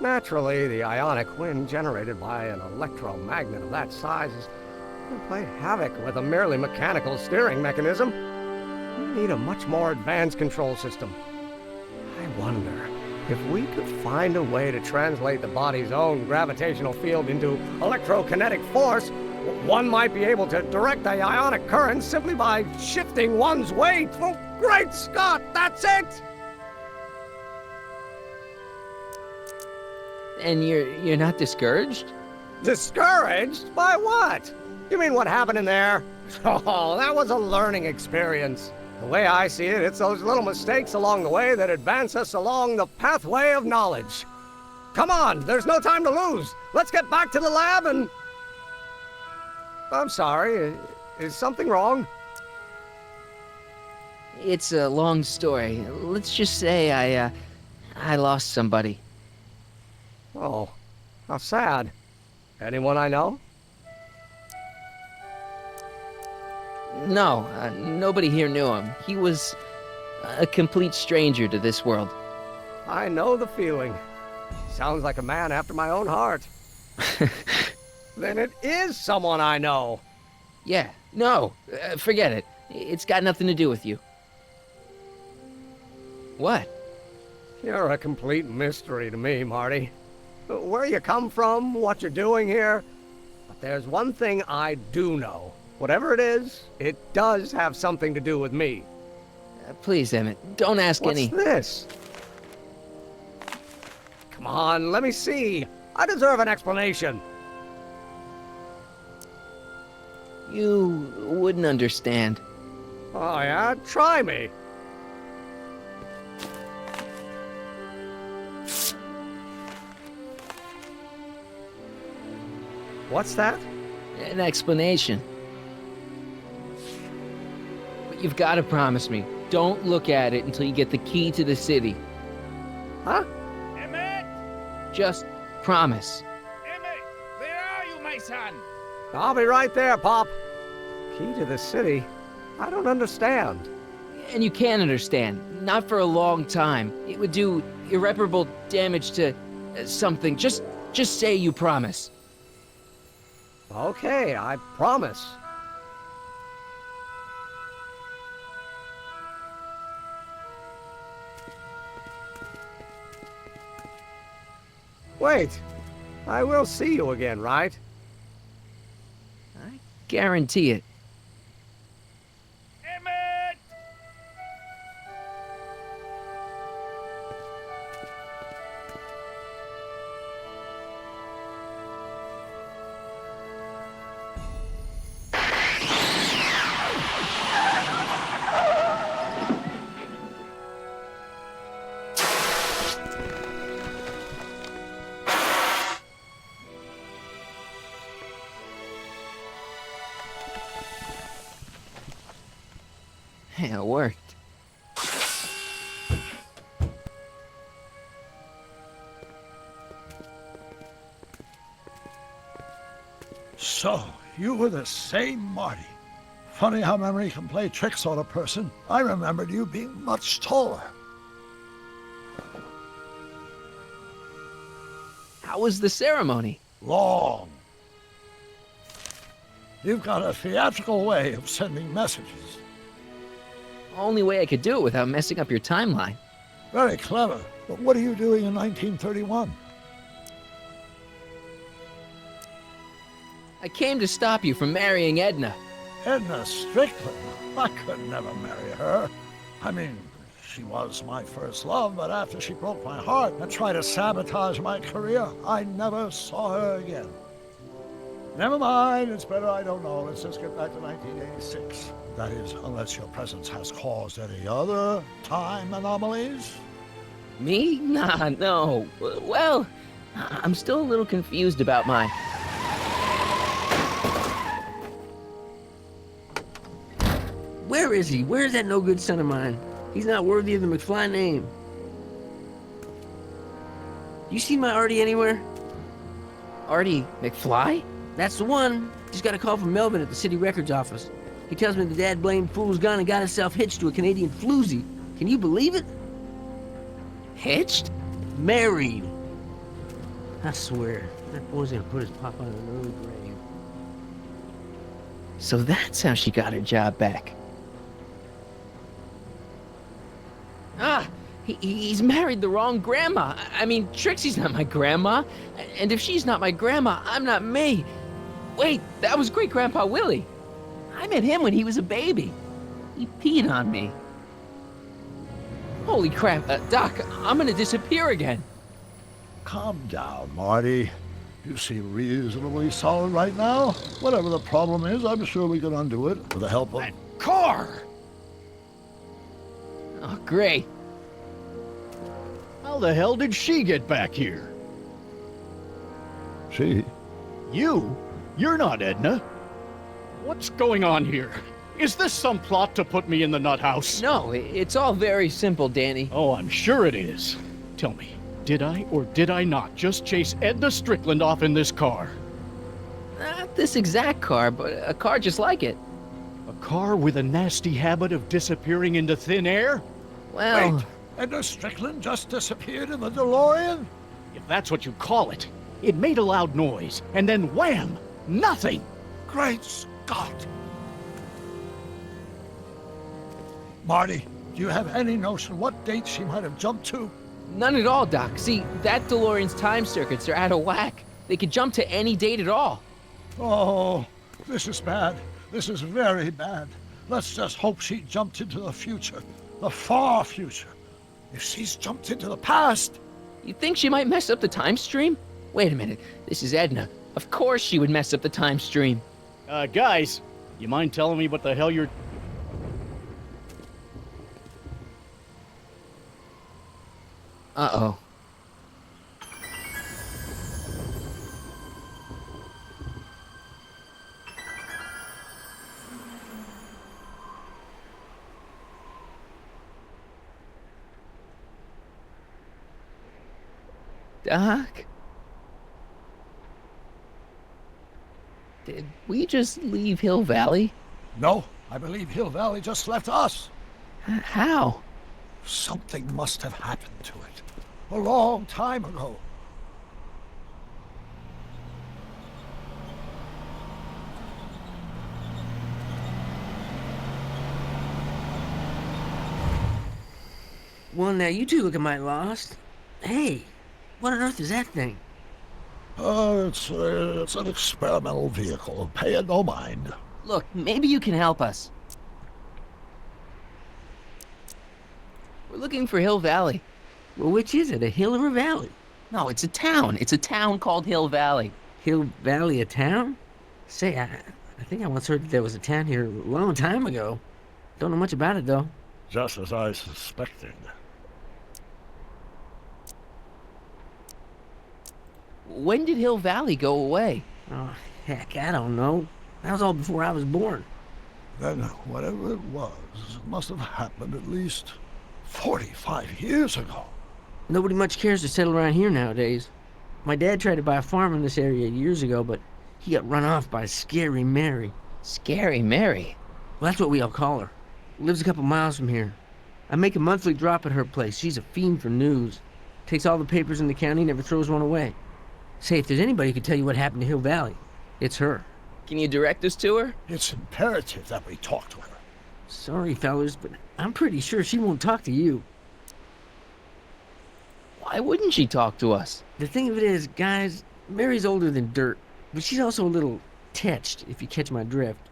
S3: Naturally, the ionic wind generated by an electromagnet of that size is going to play havoc with a merely mechanical steering mechanism. We need a much more advanced control system. I wonder if we could find a way to translate the body's own gravitational field into electrokinetic force. One might be able to direct the ionic current simply by shifting one's weight. Oh, great Scott, that's it!
S2: And you're not discouraged?
S3: Discouraged? By what? You mean what happened in there? Oh, that was a learning experience. The way I see it, it's those little mistakes along the way that advance us along the pathway of knowledge. Come on, there's no time to lose. Let's get back to the lab and... I'm sorry, is something wrong?
S2: It's a long story. Let's just say I lost somebody.
S3: Oh, how sad. Anyone I know?
S2: No, nobody here knew him. He was a complete stranger to this world.
S3: I know the feeling. Sounds like a man after my own heart. Then it is someone I know.
S2: Yeah, no, forget it. It's got nothing to do with you. What?
S3: You're a complete mystery to me, Marty. Where you come from, what you're doing here. But there's one thing I do know. Whatever it is, it does have something to do with me.
S2: Please, Emmett, don't ask any...
S3: What's this? Come on, let me see. I deserve an explanation.
S2: You wouldn't understand.
S3: Oh, yeah? Try me. What's that?
S2: An explanation. But you've got to promise me. Don't look at it until you get the key to the city.
S3: Huh?
S14: Emmett!
S2: Just promise.
S14: Emmett! Where are you, my son?
S3: I'll be right there, Pop. Key to the city? I don't understand.
S2: And you can't understand. Not for a long time. It would do irreparable damage to something. Just say you promise.
S3: Okay, I promise. Wait, I will see you again, right?
S2: I guarantee it.
S14: Emmett!
S2: It worked.
S4: So, you were the same Marty. Funny how memory can play tricks on a person. I remembered you being much taller.
S2: How was the ceremony?
S4: Long. You've got a theatrical way of sending messages.
S2: Only way I could do it without messing up your timeline.
S4: Very clever. But what are you doing in 1931?
S2: I came to stop you from marrying Edna.
S4: Edna Strickland? I could never marry her. I mean, she was my first love, but after she broke my heart and tried to sabotage my career, I never saw her again. Never mind, it's better I don't know. Let's just get back to 1986. That is, unless your presence has caused any other time anomalies.
S2: Me? Nah, no. Well, I'm still a little confused about my...
S15: Where is he? Where's that no-good son of mine? He's not worthy of the McFly name. You see my Artie anywhere?
S2: Artie McFly?
S15: That's the one. Just got a call from Melvin at the city records office. He tells me the dad-blamed fool's gone and got himself hitched to a Canadian floozy. Can you believe it?
S2: Hitched?
S15: Married. I swear, that boy's gonna put his papa in an early grave.
S2: So that's how she got her job back. Ah, he's married the wrong grandma. I mean, Trixie's not my grandma. And if she's not my grandma, I'm not me. Wait, that was Great-Grandpa Willie. I met him when he was a baby. He peed on me. Holy crap, Doc, I'm gonna disappear again.
S4: Calm down, Marty. You seem reasonably solid right now. Whatever the problem is, I'm sure we can undo it with the help of...
S8: That car!
S2: Oh, great.
S8: How the hell did she get back here?
S4: She?
S8: You? You're not Edna. What's going on here? Is this some plot to put me in the nut house?
S2: No, it's all very simple, Danny.
S8: Oh, I'm sure it is. Tell me, did I or did I not just chase Edna Strickland off in this car?
S2: Not this exact car, but a car just like it.
S8: A car with a nasty habit of disappearing into thin air?
S2: Well...
S4: Wait, Edna Strickland just disappeared in the DeLorean?
S8: If that's what you call it. It made a loud noise, and then wham! Nothing!
S4: Great Scott! Marty, do you have any notion what date she might have jumped to?
S2: None at all, Doc. See, that DeLorean's time circuits are out of whack. They could jump to any date at all.
S4: Oh, this is bad. This is very bad. Let's just hope she jumped into the future. The far future. If she's jumped into the past...
S2: You think she might mess up the time stream? Wait a minute. This is Edna. Of course she would mess up the time stream.
S8: Guys, you mind telling me what the hell you're...
S2: Uh-oh. Doc? Did we just leave Hill Valley?
S4: No, I believe Hill Valley just left us.
S2: How?
S4: Something must have happened to it. A long time ago.
S15: Well, now you two looking mighty lost. Hey, what on earth is that thing?
S4: It's an experimental vehicle. Pay it no mind.
S2: Look, maybe you can help us. We're looking for Hill Valley.
S15: Well, which is it, a hill or a valley?
S2: No, it's a town. It's a town called Hill Valley.
S15: Hill Valley, a town? Say, I think I once heard that there was a town here a long time ago. Don't know much about it, though.
S4: Just as I suspected.
S2: When did Hill Valley go away?
S15: Oh, heck, I don't know. That was all before I was born.
S4: Then whatever it was must have happened at least 45 years ago.
S15: Nobody much cares to settle around here nowadays. My dad tried to buy a farm in this area years ago, but he got run off by Scary Mary.
S2: Scary Mary?
S15: Well, that's what we all call her. Lives a couple miles from here. I make a monthly drop at her place. She's a fiend for news. Takes all the papers in the county, never throws one away. Say, if there's anybody who can tell you what happened to Hill Valley, it's her.
S2: Can you direct us to her?
S4: It's imperative that we talk to her.
S15: Sorry, fellas, but I'm pretty sure she won't talk to you.
S2: Why wouldn't she talk to us?
S15: The thing of it is, guys, Mary's older than dirt, but she's also a little tetched, if you catch my drift.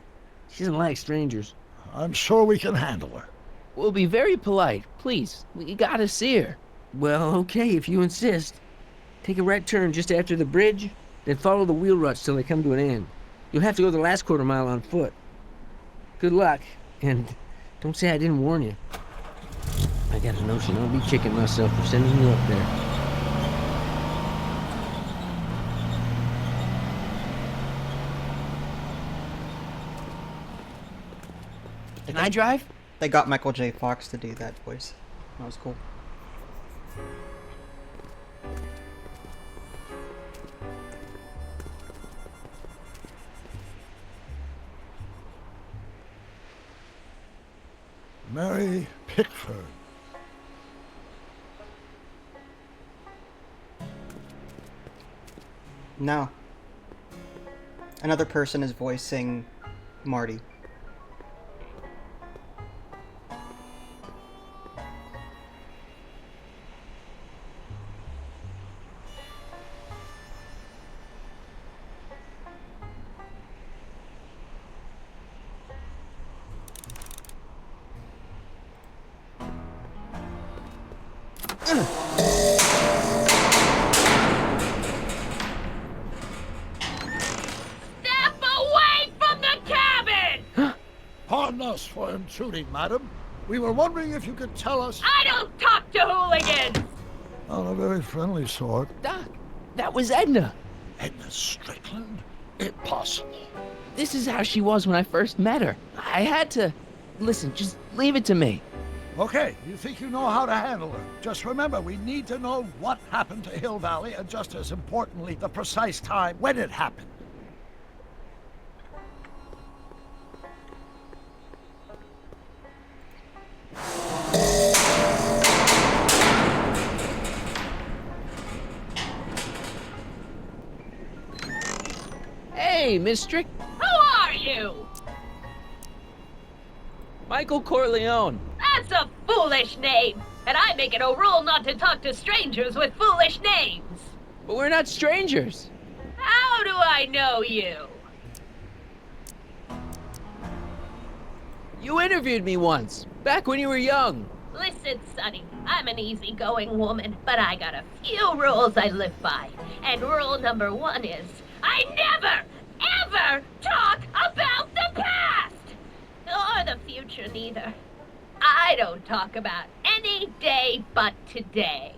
S15: She doesn't like strangers.
S4: I'm sure we can handle her.
S2: We'll be very polite. Please, we gotta see her.
S15: Well, okay, if you insist. Take a right turn just after the bridge, then follow the wheel ruts till they come to an end. You'll have to go the last quarter mile on foot. Good luck, and don't say I didn't warn you. I got a notion I'll be kicking myself for sending you up there.
S2: Can I drive?
S1: They got Michael J. Fox to do that voice. That was cool.
S4: Mary Pickford.
S1: No. Another person is voicing Marty.
S4: Pardon us for intruding, madam. We were wondering if you could tell us...
S16: I don't talk to hooligans!
S4: On a very friendly sort.
S2: Doc, that was Edna.
S4: Edna Strickland? Impossible.
S2: This is how she was when I first met her. I had to... Listen, just leave it to me.
S4: Okay, you think you know how to handle her. Just remember, we need to know what happened to Hill Valley, and just as importantly, the precise time when it happened.
S2: Hey, Miss Strick.
S16: Who are you?
S2: Michael Corleone.
S16: That's a foolish name, and I make it a rule not to talk to strangers with foolish names.
S2: But we're not strangers.
S16: How do I know you?
S2: You interviewed me once, back when you were young.
S16: Listen, Sonny, I'm an easygoing woman, but I got a few rules I live by. And rule number 1 is, I never, ever talk about the past! Or the future, neither. I don't talk about any day but today.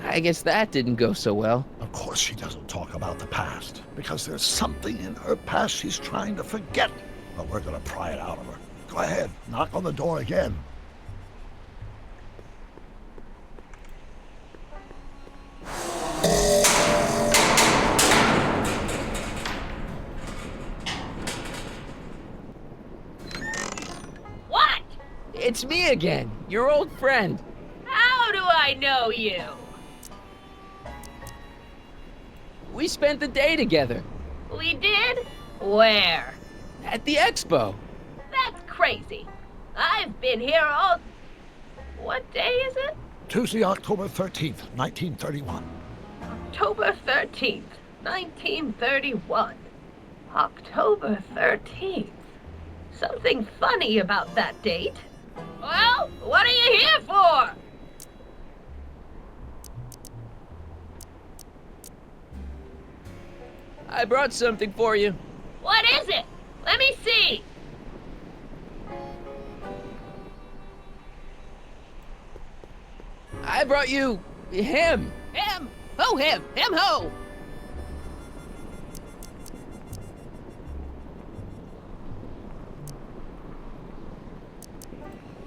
S2: I guess that didn't go so well.
S4: Of course she doesn't talk about the past, because there's something in her past she's trying to forget. But we're gonna pry it out of her. Go ahead, knock on the door again.
S16: What?
S2: It's me again, your old friend.
S16: How do I know you?
S2: We spent the day together.
S16: We did? Where?
S2: At the expo.
S16: That's crazy. I've been here all... What day is it?
S4: Tuesday, October 13th, 1931.
S16: October 13th, 1931. October 13th. Something funny about that date. Well, what are you here for?
S2: I brought something for you.
S16: What is it? Let me see.
S2: I brought you him.
S16: Him? Who him? Him who?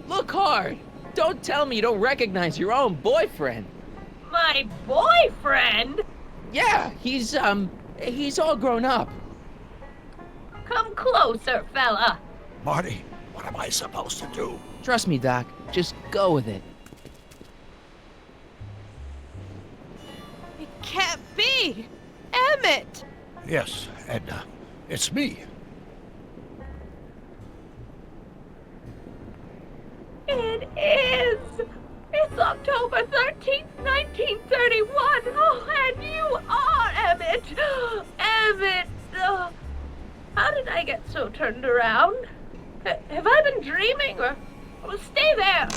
S2: Look hard. Don't tell me you don't recognize your own boyfriend.
S16: My boyfriend?
S2: Yeah, he's all grown up.
S16: Come closer, fella.
S4: Marty, what am I supposed to do?
S2: Trust me, Doc. Just go with it.
S17: can't be! Emmett!
S4: Yes, Edna. It's me.
S16: It is! It's October 13th, 1931! Oh, and you are Emmett! Emmett! How did I get so turned around? Have I been dreaming, or stay there?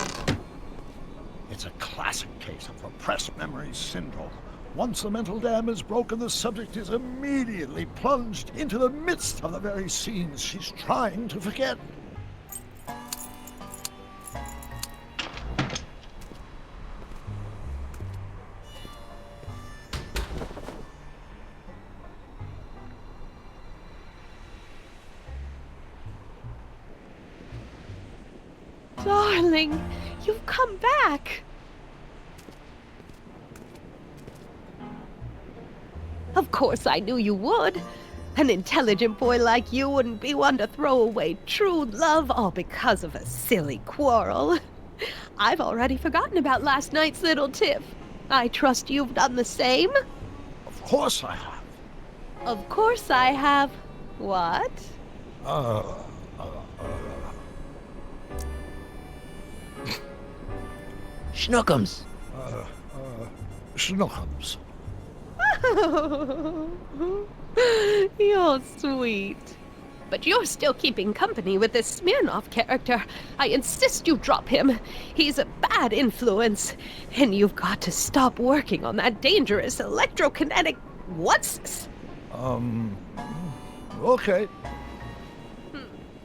S4: It's a classic case of repressed memory syndrome. Once the mental dam is broken, the subject is immediately plunged into the midst of the very scenes she's trying to forget.
S17: Darling, you've come back. Of course I knew you would. An intelligent boy like you wouldn't be one to throw away true love all because of a silly quarrel. I've already forgotten about last night's little tiff. I trust you've done the same?
S4: Of course I have.
S17: Of course I have. What?
S2: Schnookums.
S4: Schnookums.
S17: You're sweet. But you're still keeping company with this Smirnoff character. I insist you drop him. He's a bad influence. And you've got to stop working on that dangerous electrokinetic... What's this?
S4: Okay.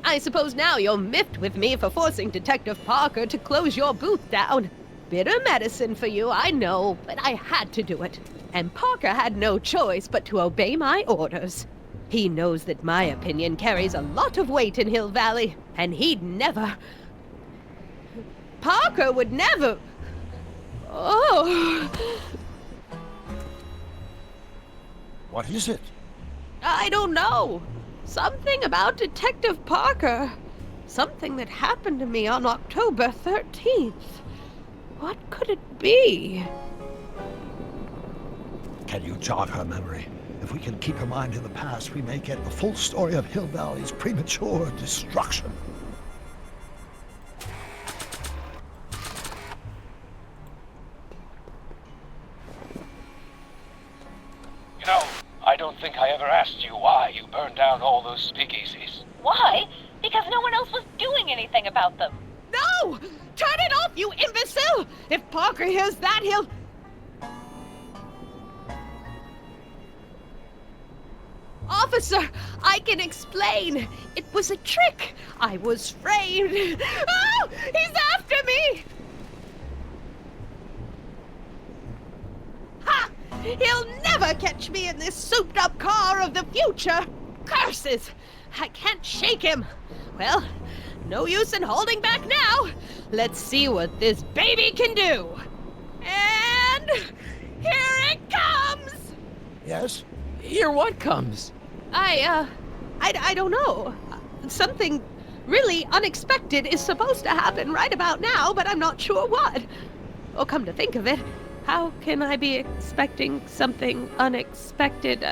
S17: I suppose now you're miffed with me for forcing Detective Parker to close your booth down. Bitter medicine for you, I know, but I had to do it. And Parker had no choice but to obey my orders. He knows that my opinion carries a lot of weight in Hill Valley, and he'd never... Parker would never... Oh...
S4: What is it?
S17: I don't know. Something about Detective Parker. Something that happened to me on October 13th. What could it be?
S4: Can you jog her memory? If we can keep her mind in the past, we may get the full story of Hill Valley's premature destruction.
S9: You know, I don't think I ever asked you why you burned down all those speakeasies.
S18: Why? Because no one else was doing anything about them.
S17: No! Turn it off, you imbecile! If Parker hears that, he'll... Officer, I can explain. It was a trick. I was framed. Oh! He's after me! Ha! He'll never catch me in this souped-up car of the future. Curses! I can't shake him. Well, no use in holding back now. Let's see what this baby can do. And here it comes!
S4: Yes?
S2: Here what comes?
S17: I don't know. Something really unexpected is supposed to happen right about now, but I'm not sure what. Oh, come to think of it, how can I be expecting something unexpected?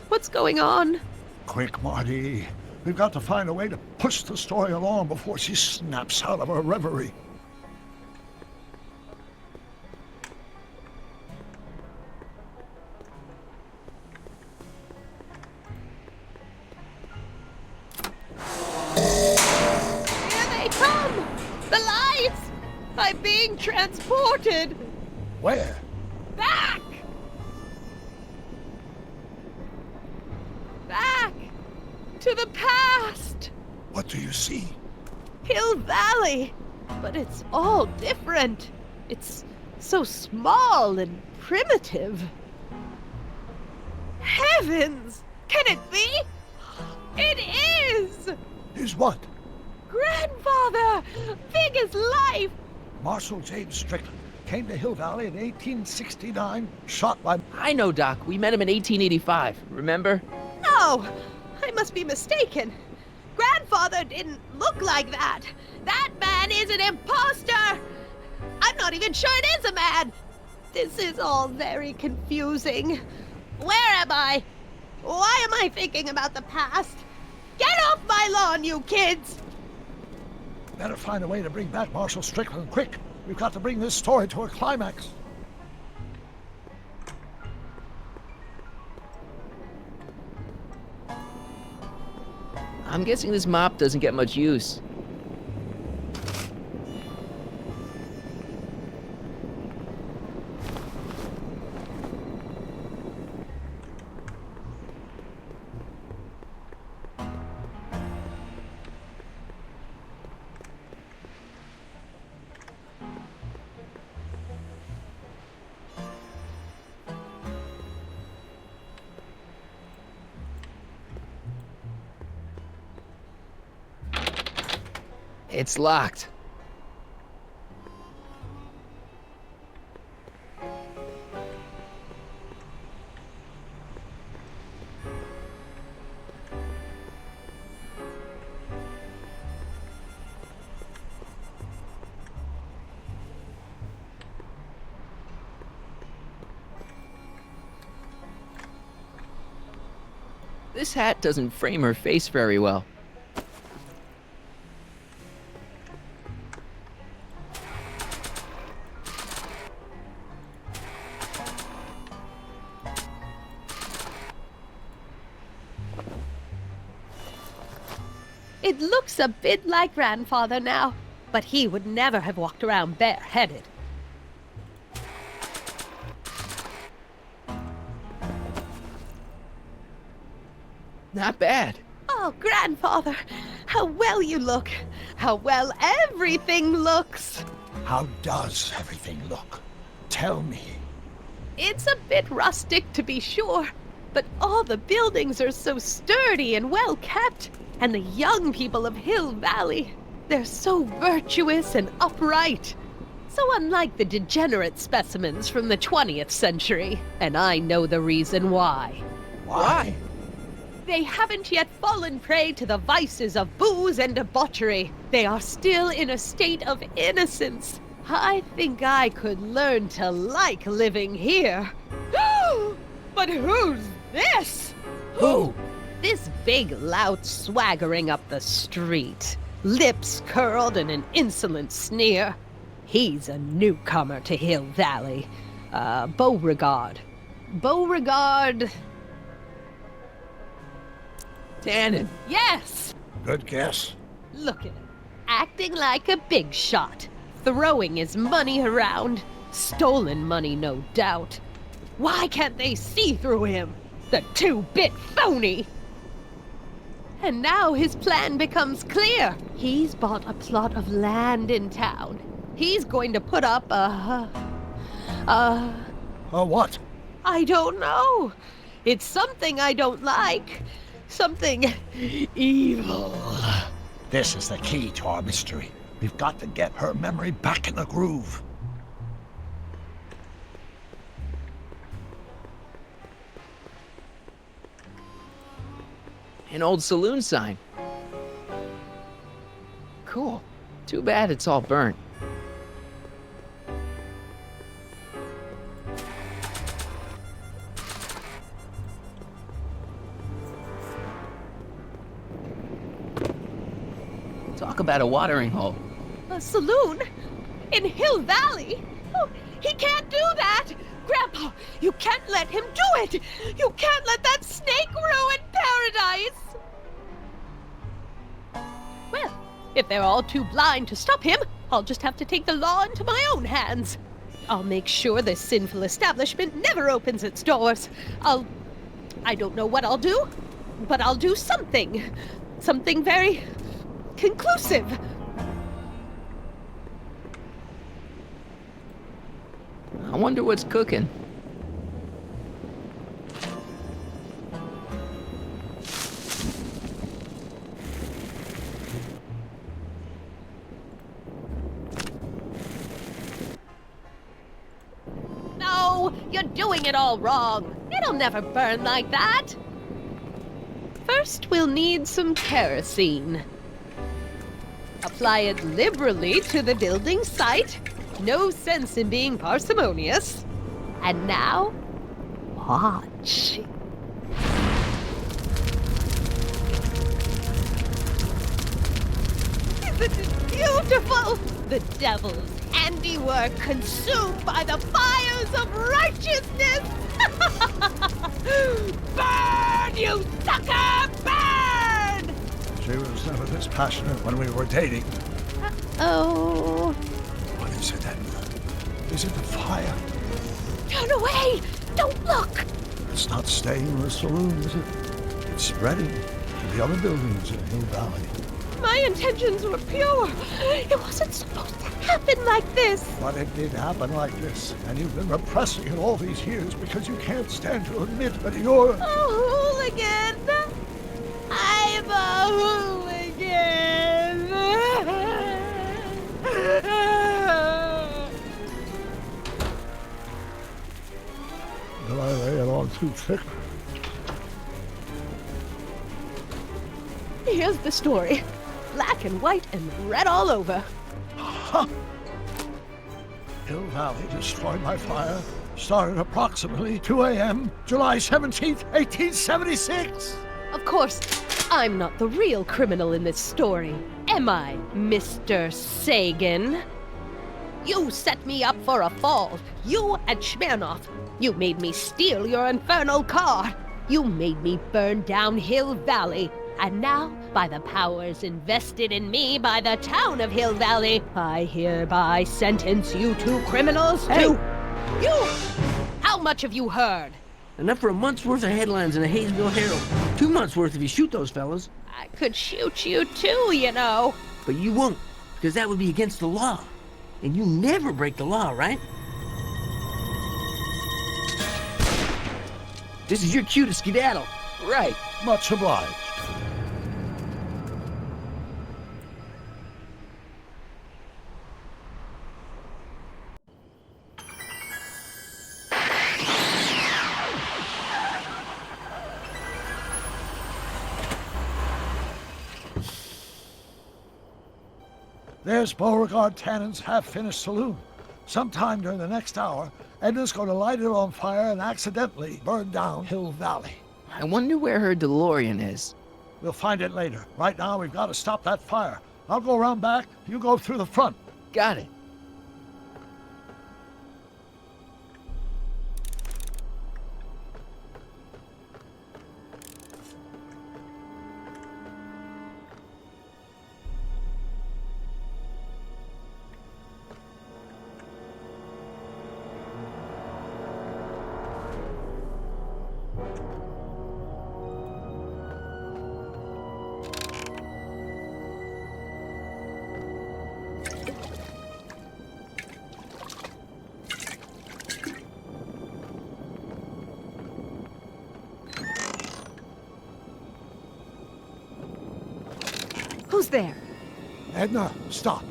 S17: What's going on?
S4: Quick, Marty. We've got to find a way to push the story along before she snaps out of her reverie.
S17: Here they come! The lights! I'm being transported!
S4: Where?
S17: Back! Back! To the past!
S4: What do you see?
S17: Hill Valley! But it's all different. It's so small and primitive. Heavens! Can it be? It is!
S4: Is what?
S17: Grandfather! Big as life!
S4: Marshal James Strickland came to Hill Valley in 1869, shot by...
S2: I know, Doc. We met him in 1885. Remember?
S17: No! I must be mistaken. Grandfather didn't look like that. That man is an imposter! I'm not even sure it is a man! This is all very confusing. Where am I? Why am I thinking about the past? Get off my lawn, you kids!
S4: Better find a way to bring back Marshal Strickland quick. We've got to bring this story to a climax.
S2: I'm guessing this mop doesn't get much use. It's locked. This hat doesn't frame her face very well.
S17: It looks a bit like Grandfather now, but he would never have walked around bareheaded.
S2: Not bad.
S17: Oh, Grandfather, how well you look. How well everything looks.
S4: How does everything look? Tell me.
S17: It's a bit rustic, to be sure, but all the buildings are so sturdy and well kept. And the young people of Hill Valley, they're so virtuous and upright. So unlike the degenerate specimens from the 20th century, and I know the reason why.
S4: Why?
S17: They haven't yet fallen prey to the vices of booze and debauchery. They are still in a state of innocence. I think I could learn to like living here. But who's this?
S4: Who?
S17: This big lout swaggering up the street, lips curled in an insolent sneer. He's a newcomer to Hill Valley. Beauregard. Beauregard...
S2: Tannen.
S17: Yes!
S4: Good guess.
S17: Look at him, acting like a big shot, throwing his money around. Stolen money, no doubt. Why can't they see through him? The two-bit phony! And now his plan becomes clear. He's bought a plot of land in town. He's going to put up a
S4: what?
S17: I don't know. It's something I don't like. Something evil.
S4: This is the key to our mystery. We've got to get her memory back in the groove.
S2: An old saloon sign. Cool. Too bad it's all burnt. Talk about a watering hole.
S17: A saloon? In Hill Valley? Oh, he can't do that! Grandpa, you can't let him do it! You can't let that snake ruin paradise! Well, if they're all too blind to stop him, I'll just have to take the law into my own hands. I'll make sure this sinful establishment never opens its doors. I don't know what I'll do, but I'll do something. Something very conclusive.
S2: I wonder what's cooking.
S17: No, you're doing it all wrong. It'll never burn like that. First, we'll need some kerosene. Apply it liberally to the building site. No sense in being parsimonious. And now, watch. Isn't it beautiful? The devil's handiwork consumed by the fires of righteousness! Burn, you sucker! Burn!
S4: She was never this passionate when we were dating.
S17: Oh.
S4: What is it, Edna? Is it the fire?
S17: Turn away! Don't look!
S4: It's not staying in the saloon, is it? It's spreading to the other buildings in Hill Valley.
S17: My intentions were pure. It wasn't supposed to happen like this.
S4: But it did happen like this, and you've been repressing it all these years because you can't stand to admit that you're...
S17: A hooligan! I'm a hooligan!
S4: Did I lay it on too thick?
S17: Here's the story. Black and white and red all over.
S4: Huh. Hill Valley destroyed by fire. Started approximately 2 a.m., July 17th, 1876.
S17: Of course, I'm not the real criminal in this story, am I, Mr. Sagan? You set me up for a fall. You and Smirnoff. You made me steal your infernal car. You made me burn down Hill Valley. And now, by the powers invested in me by the town of Hill Valley, I hereby sentence you two criminals to... You! How much have you heard?
S15: Enough for a month's worth of headlines in the Hayesville Herald. 2 months worth if you shoot those fellas.
S17: I could shoot you too, you know.
S15: But you won't, because that would be against the law. And you never break the law, right? This is your cue to skedaddle.
S2: Right.
S4: Much obliged. There's Beauregard Tannen's half-finished saloon. Sometime during the next hour, Edna's going to light it on fire and accidentally burn down Hill Valley.
S2: I wonder where her DeLorean is.
S4: We'll find it later. Right now, we've got to stop that fire. I'll go around back. You go through the front.
S2: Got it.
S7: Who's there?
S4: Edna, stop.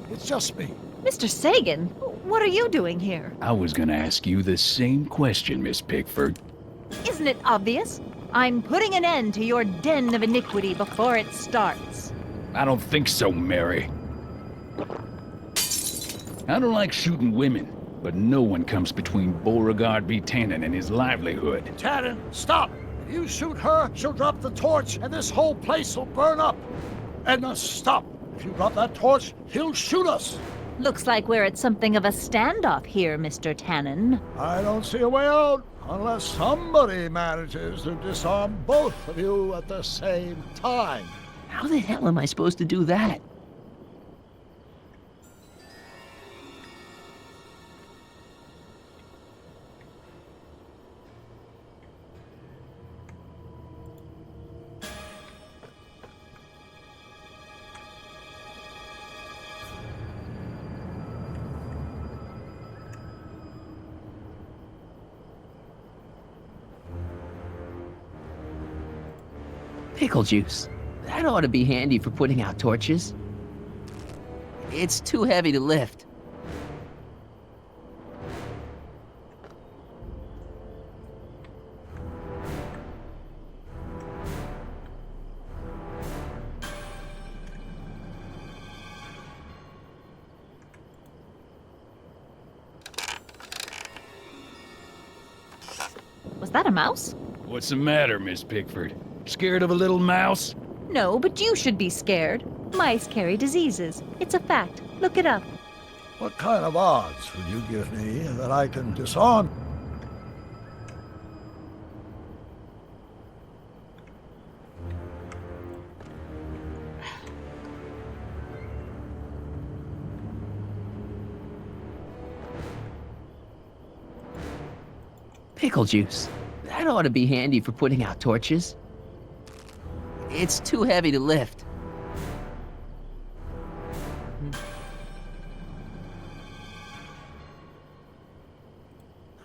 S4: It's just me.
S7: Mr. Sagan, what are you doing here?
S8: I was gonna ask you the same question, Miss Pickford.
S7: Isn't it obvious? I'm putting an end to your den of iniquity before it starts.
S8: I don't think so, Mary. I don't like shooting women, but no one comes between Beauregard B. Tannen and his livelihood.
S4: Tannen, stop! If you shoot her, she'll drop the torch, and this whole place will burn up. Edna, stop! If you drop that torch, he'll shoot us!
S7: Looks like we're at something of a standoff here, Mr. Tannen.
S4: I don't see a way out, unless somebody manages to disarm both of you at the same time.
S15: How the hell am I supposed to do that? Pickle juice. That ought to be handy for putting out torches. It's too heavy to lift.
S7: Was that a mouse?
S8: What's the matter, Miss Pickford? Scared of a little mouse?
S7: No, but you should be scared. Mice carry diseases. It's a fact. Look it up.
S4: What kind of odds would you give me that I can disarm?
S2: Pickle juice. That ought to be handy for putting out torches. It's too heavy to lift.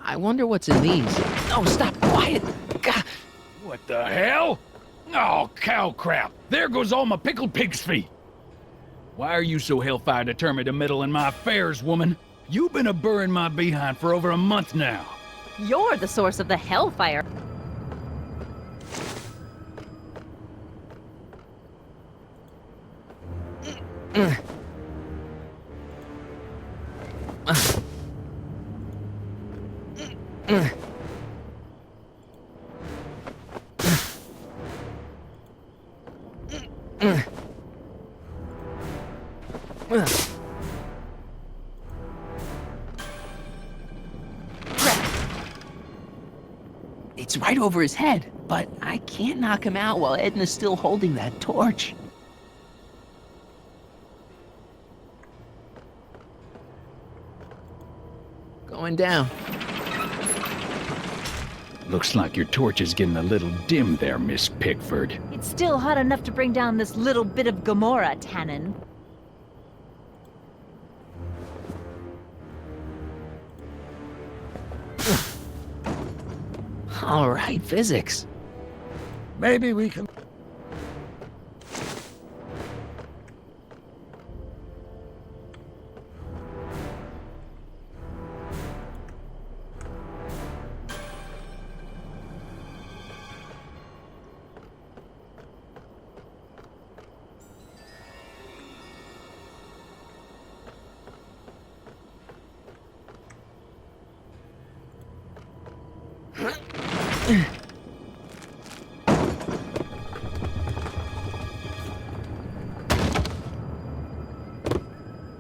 S2: I wonder what's in these. Oh, stop! Quiet! God.
S8: What the hell? Oh, cow crap! There goes all my pickled pig's feet! Why are you so hellfire determined to meddle in my affairs, woman? You've been a-burring my behind for over a month now.
S7: You're the source of the hellfire.
S2: It's right over his head, but I can't knock him out while Edna's still holding that torch. Going down.
S8: Looks like your torch is getting a little dim there, Miss Pickford.
S7: It's still hot enough to bring down this little bit of Gomorrah, Tannen.
S2: All right, physics.
S4: Maybe we can...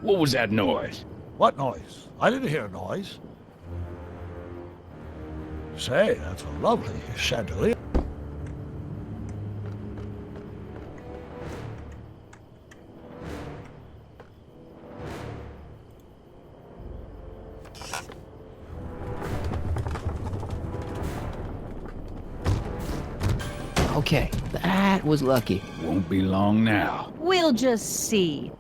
S8: What was that noise?
S4: What noise? I didn't hear a noise. Say, that's a lovely chandelier.
S2: Okay, that was lucky.
S8: Won't be long now.
S7: We'll just see.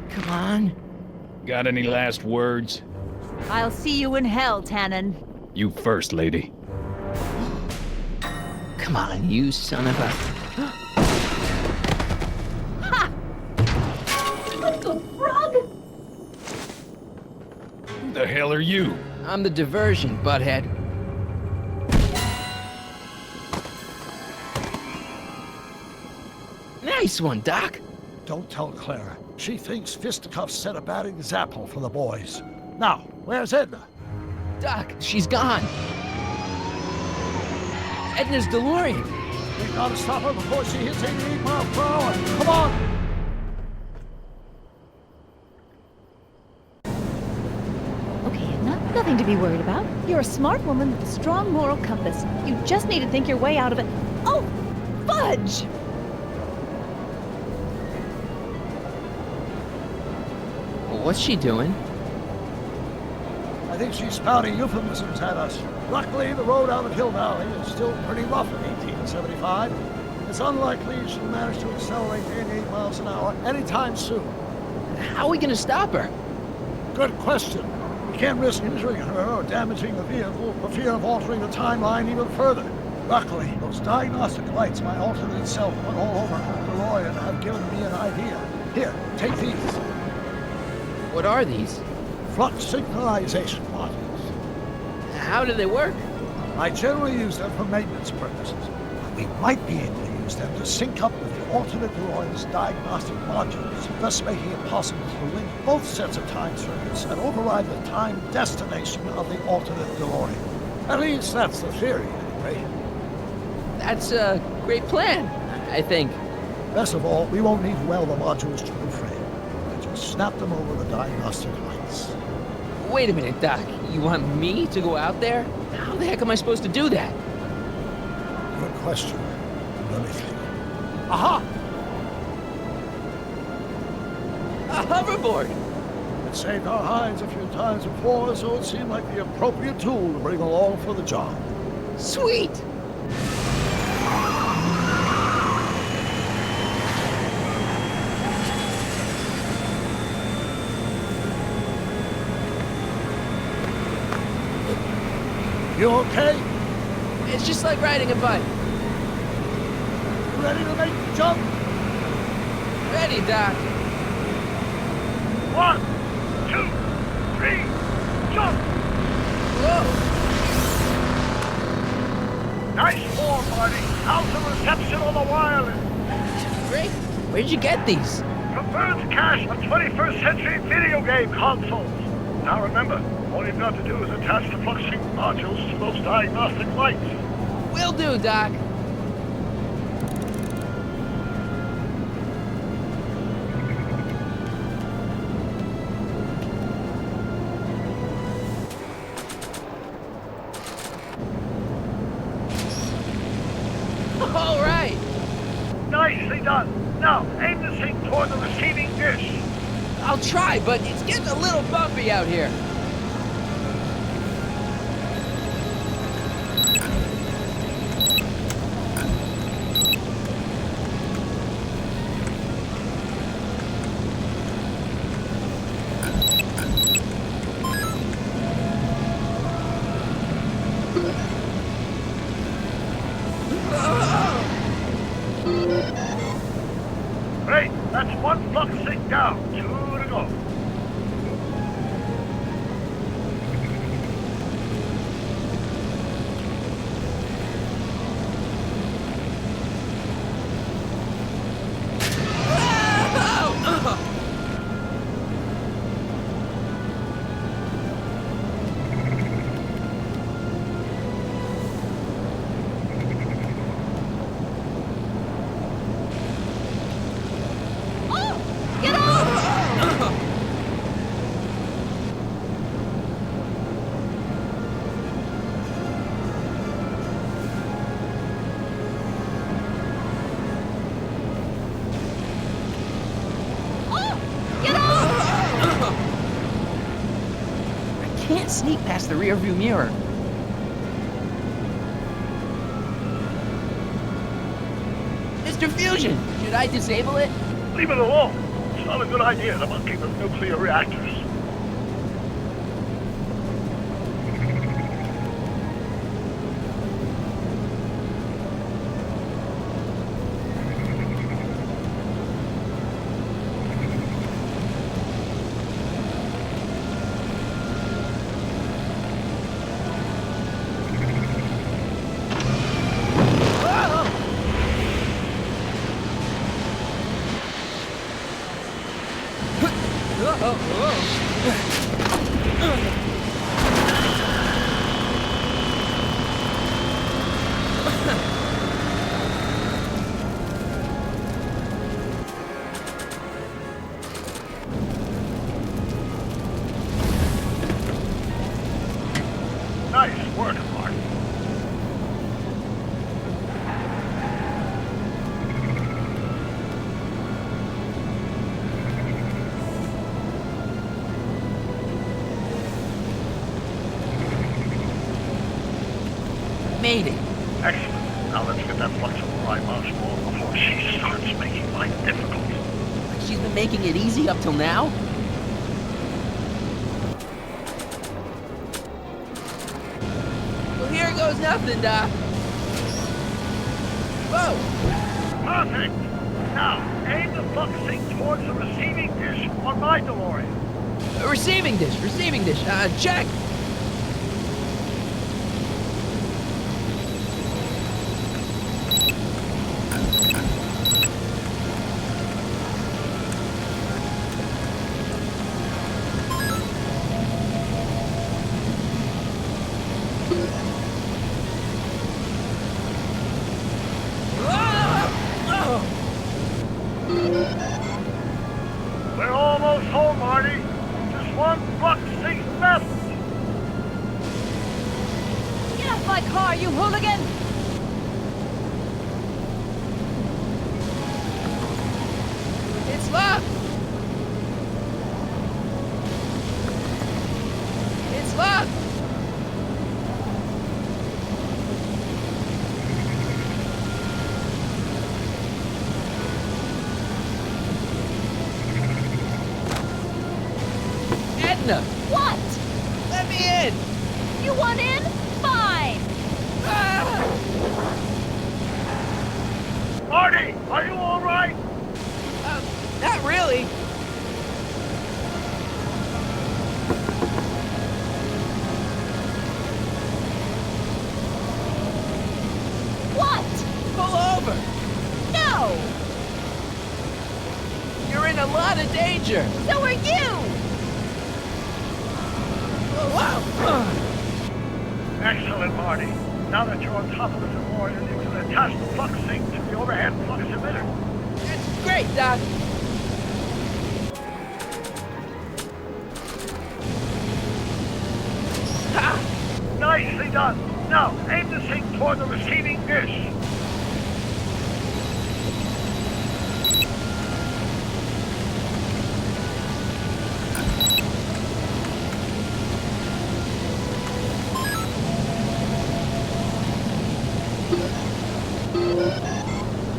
S2: Come on.
S8: Got any last words?
S7: I'll see you in hell, Tannen.
S8: You first, lady.
S2: Come on, you son of a...
S7: Ha!
S16: What the frog?
S8: Who the hell are you?
S2: I'm the diversion, butthead. Nice one, Doc.
S4: Don't tell Clara. She thinks fisticuffs set a bad example for the boys. Now, where's Edna?
S2: Doc, she's gone. Edna's DeLorean.
S4: We gotta stop her before she hits 88 miles per hour. Come on!
S7: Okay, Edna, nothing to be worried about. You're a smart woman with a strong moral compass. You just need to think your way out of it. Oh, fudge!
S2: What's she doing?
S4: I think she's spouting euphemisms at us. Luckily, the road out of Hill Valley is still pretty rough in 1875. It's unlikely she'll manage to accelerate to 88 miles an hour anytime soon.
S2: How are we gonna stop her?
S4: Good question. We can't risk injuring her or damaging the vehicle for fear of altering the timeline even further. Luckily, those diagnostic lights my alternate self put all over her DeLorean have given me an idea. Here, take these.
S2: What are these?
S4: flux synchronization modules.
S2: How do they work?
S4: I generally use them for maintenance purposes. We might be able to use them to sync up with the alternate DeLorean's diagnostic modules, thus making it possible to link both sets of time circuits and override the time destination of the alternate DeLorean. At least that's the theory, anyway.
S2: That's a great plan, I think.
S4: Best of all, we won't need to weld the modules to the frame. We'll just snap them over the diagnostic lights.
S2: Wait a minute, Doc. You want me to go out there? How the heck am I supposed to do that?
S4: Good question. Let me think. Aha!
S2: A hoverboard!
S4: It saved our hides a few times before, so it seemed like the appropriate tool to bring along for the job.
S2: Sweet!
S4: You okay?
S2: It's just like riding a bike.
S4: Ready to make the jump?
S2: Ready, Doc.
S4: 1, 2, 3, jump!
S2: Whoa!
S4: Nice form, Marty. How's the reception on the wireless?
S2: Great. Where'd you get these?
S4: From Bird's cache on 21st century video game consoles. Now remember, all you've got to do is attach the flux sync modules to those diagnostic lights.
S2: Will do, Doc. All right.
S4: Nicely done. Now, aim the sync toward the receiving dish.
S2: I'll try, but it's getting a little bumpy out here.
S4: Great, that's one flux sync down. 2 to go.
S6: Can't sneak past the rearview mirror.
S2: Mr. Fusion, should I disable it?
S4: Leave it alone. It's not a good idea to monkey with nuclear reactors. Nice work, Mark.
S2: Made it.
S4: Excellent. Now let's get that flux override module before she starts making life difficult.
S2: She's been making it easy up till now? Well, here goes nothing, Doc. Whoa!
S4: Perfect. Now, aim the flux sync towards the receiving dish on my DeLorean.
S2: Receiving dish, check!
S4: We're almost home, Marty. Just one buck sink left.
S7: Get off my car, you hooligan!
S2: It's locked! It's locked! Edna!
S7: What?
S2: Let me in!
S7: You want in? Fine!
S4: Marty, are you all right?
S2: Not really.
S7: What?
S2: Pull over!
S7: No!
S2: You're in a lot of danger!
S7: So are you!
S2: Wow!
S4: Excellent, Marty. Now that you're on top of the DeLorean, you can attach the flux sink to the overhead flux emitter.
S2: That's great, Doc!
S4: Nicely done. Now, aim the sink toward the receiving dish.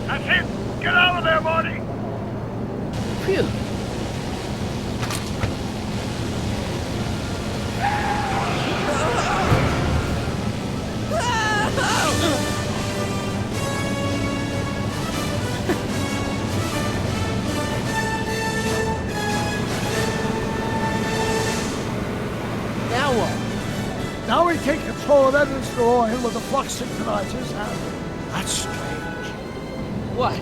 S4: That's it. Get out of there, Marty.
S2: Phew! Now what?
S4: Now we take control of Edna's DeLorean with the flux synchronizers, and that's strange.
S2: What?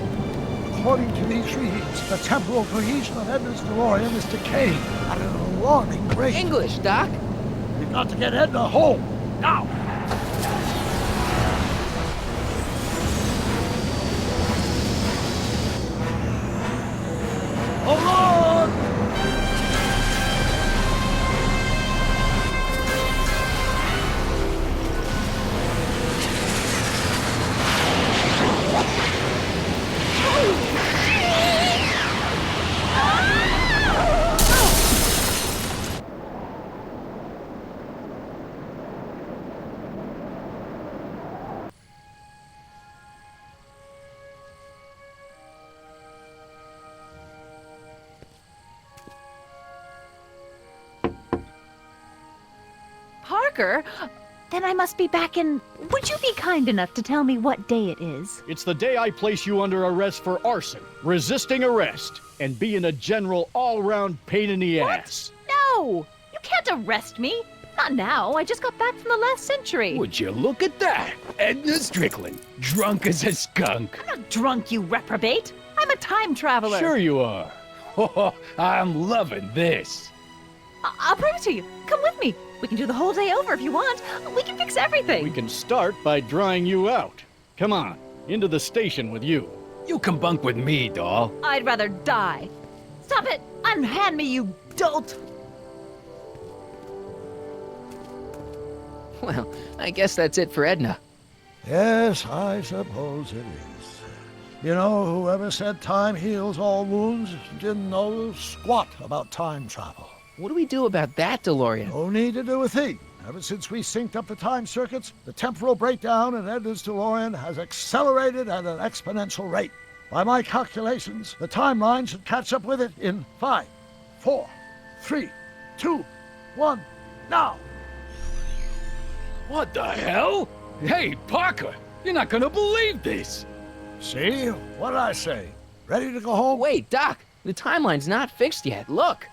S4: According to these readings, the temporal cohesion of Edna's DeLorean is decaying at an alarming rate.
S2: English, Doc.
S4: We've got to get Edna home, now! Hold on!
S7: Parker? Then I must be back in... Would you be kind enough to tell me what day it is?
S8: It's the day I place you under arrest for arson, resisting arrest, and being a general all-round pain in the ass.
S7: No! You can't arrest me! Not now. I just got back from the last century.
S14: Would you look at that? Edna Strickland, drunk as a skunk.
S7: I'm not drunk, you reprobate. I'm a time traveler.
S14: Sure you are. Oh, I'm loving this.
S7: I'll prove it to you. Come with me. We can do the whole day over if you want. We can fix everything.
S8: We can start by drying you out. Come on, into the station with you.
S14: You can bunk with me, doll.
S7: I'd rather die. Stop it! Unhand me, you dolt!
S2: Well, I guess that's it for Edna.
S4: Yes, I suppose it is. You know, whoever said time heals all wounds didn't know squat about time travel.
S2: What do we do about that, DeLorean?
S4: No need to do a thing. Ever since we synced up the time circuits, the temporal breakdown in Edna's DeLorean has accelerated at an exponential rate. By my calculations, the timeline should catch up with it in 5, 4, 3, 2, 1, now!
S14: What the hell? Hey, Parker, you're not gonna believe this.
S4: See? What did I say? Ready to go home?
S2: Wait, Doc, the timeline's not fixed yet. Look.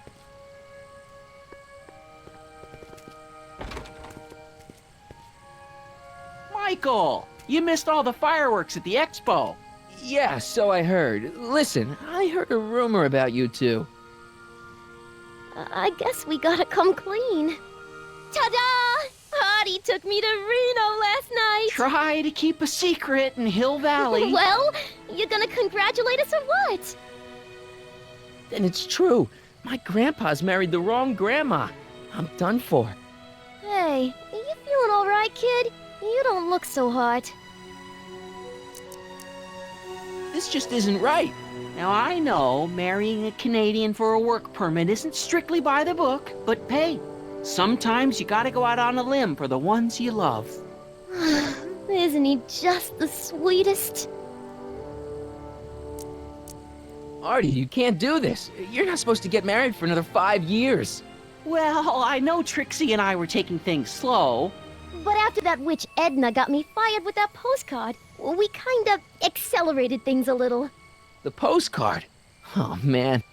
S6: Michael! You missed all the fireworks at the expo.
S2: Yeah, so I heard. Listen, I heard a rumor about you two.
S5: I guess we gotta come clean. Ta-da! Hardy took me to Reno last night.
S6: Try to keep a secret in Hill Valley.
S5: Well, you gonna congratulate us or what?
S2: And it's true. My grandpa's married the wrong grandma. I'm done for.
S5: Hey, are you feeling all right, kid? You don't look so hot.
S2: This just isn't right.
S6: Now, I know marrying a Canadian for a work permit isn't strictly by the book, but hey, sometimes you gotta go out on a limb for the ones you love.
S5: Isn't he just the sweetest?
S2: Artie, you can't do this. You're not supposed to get married for another 5 years.
S6: Well, I know Trixie and I were taking things slow.
S5: But after that witch Edna got me fired with that postcard, we kinda accelerated things a little.
S2: The postcard? Oh, man.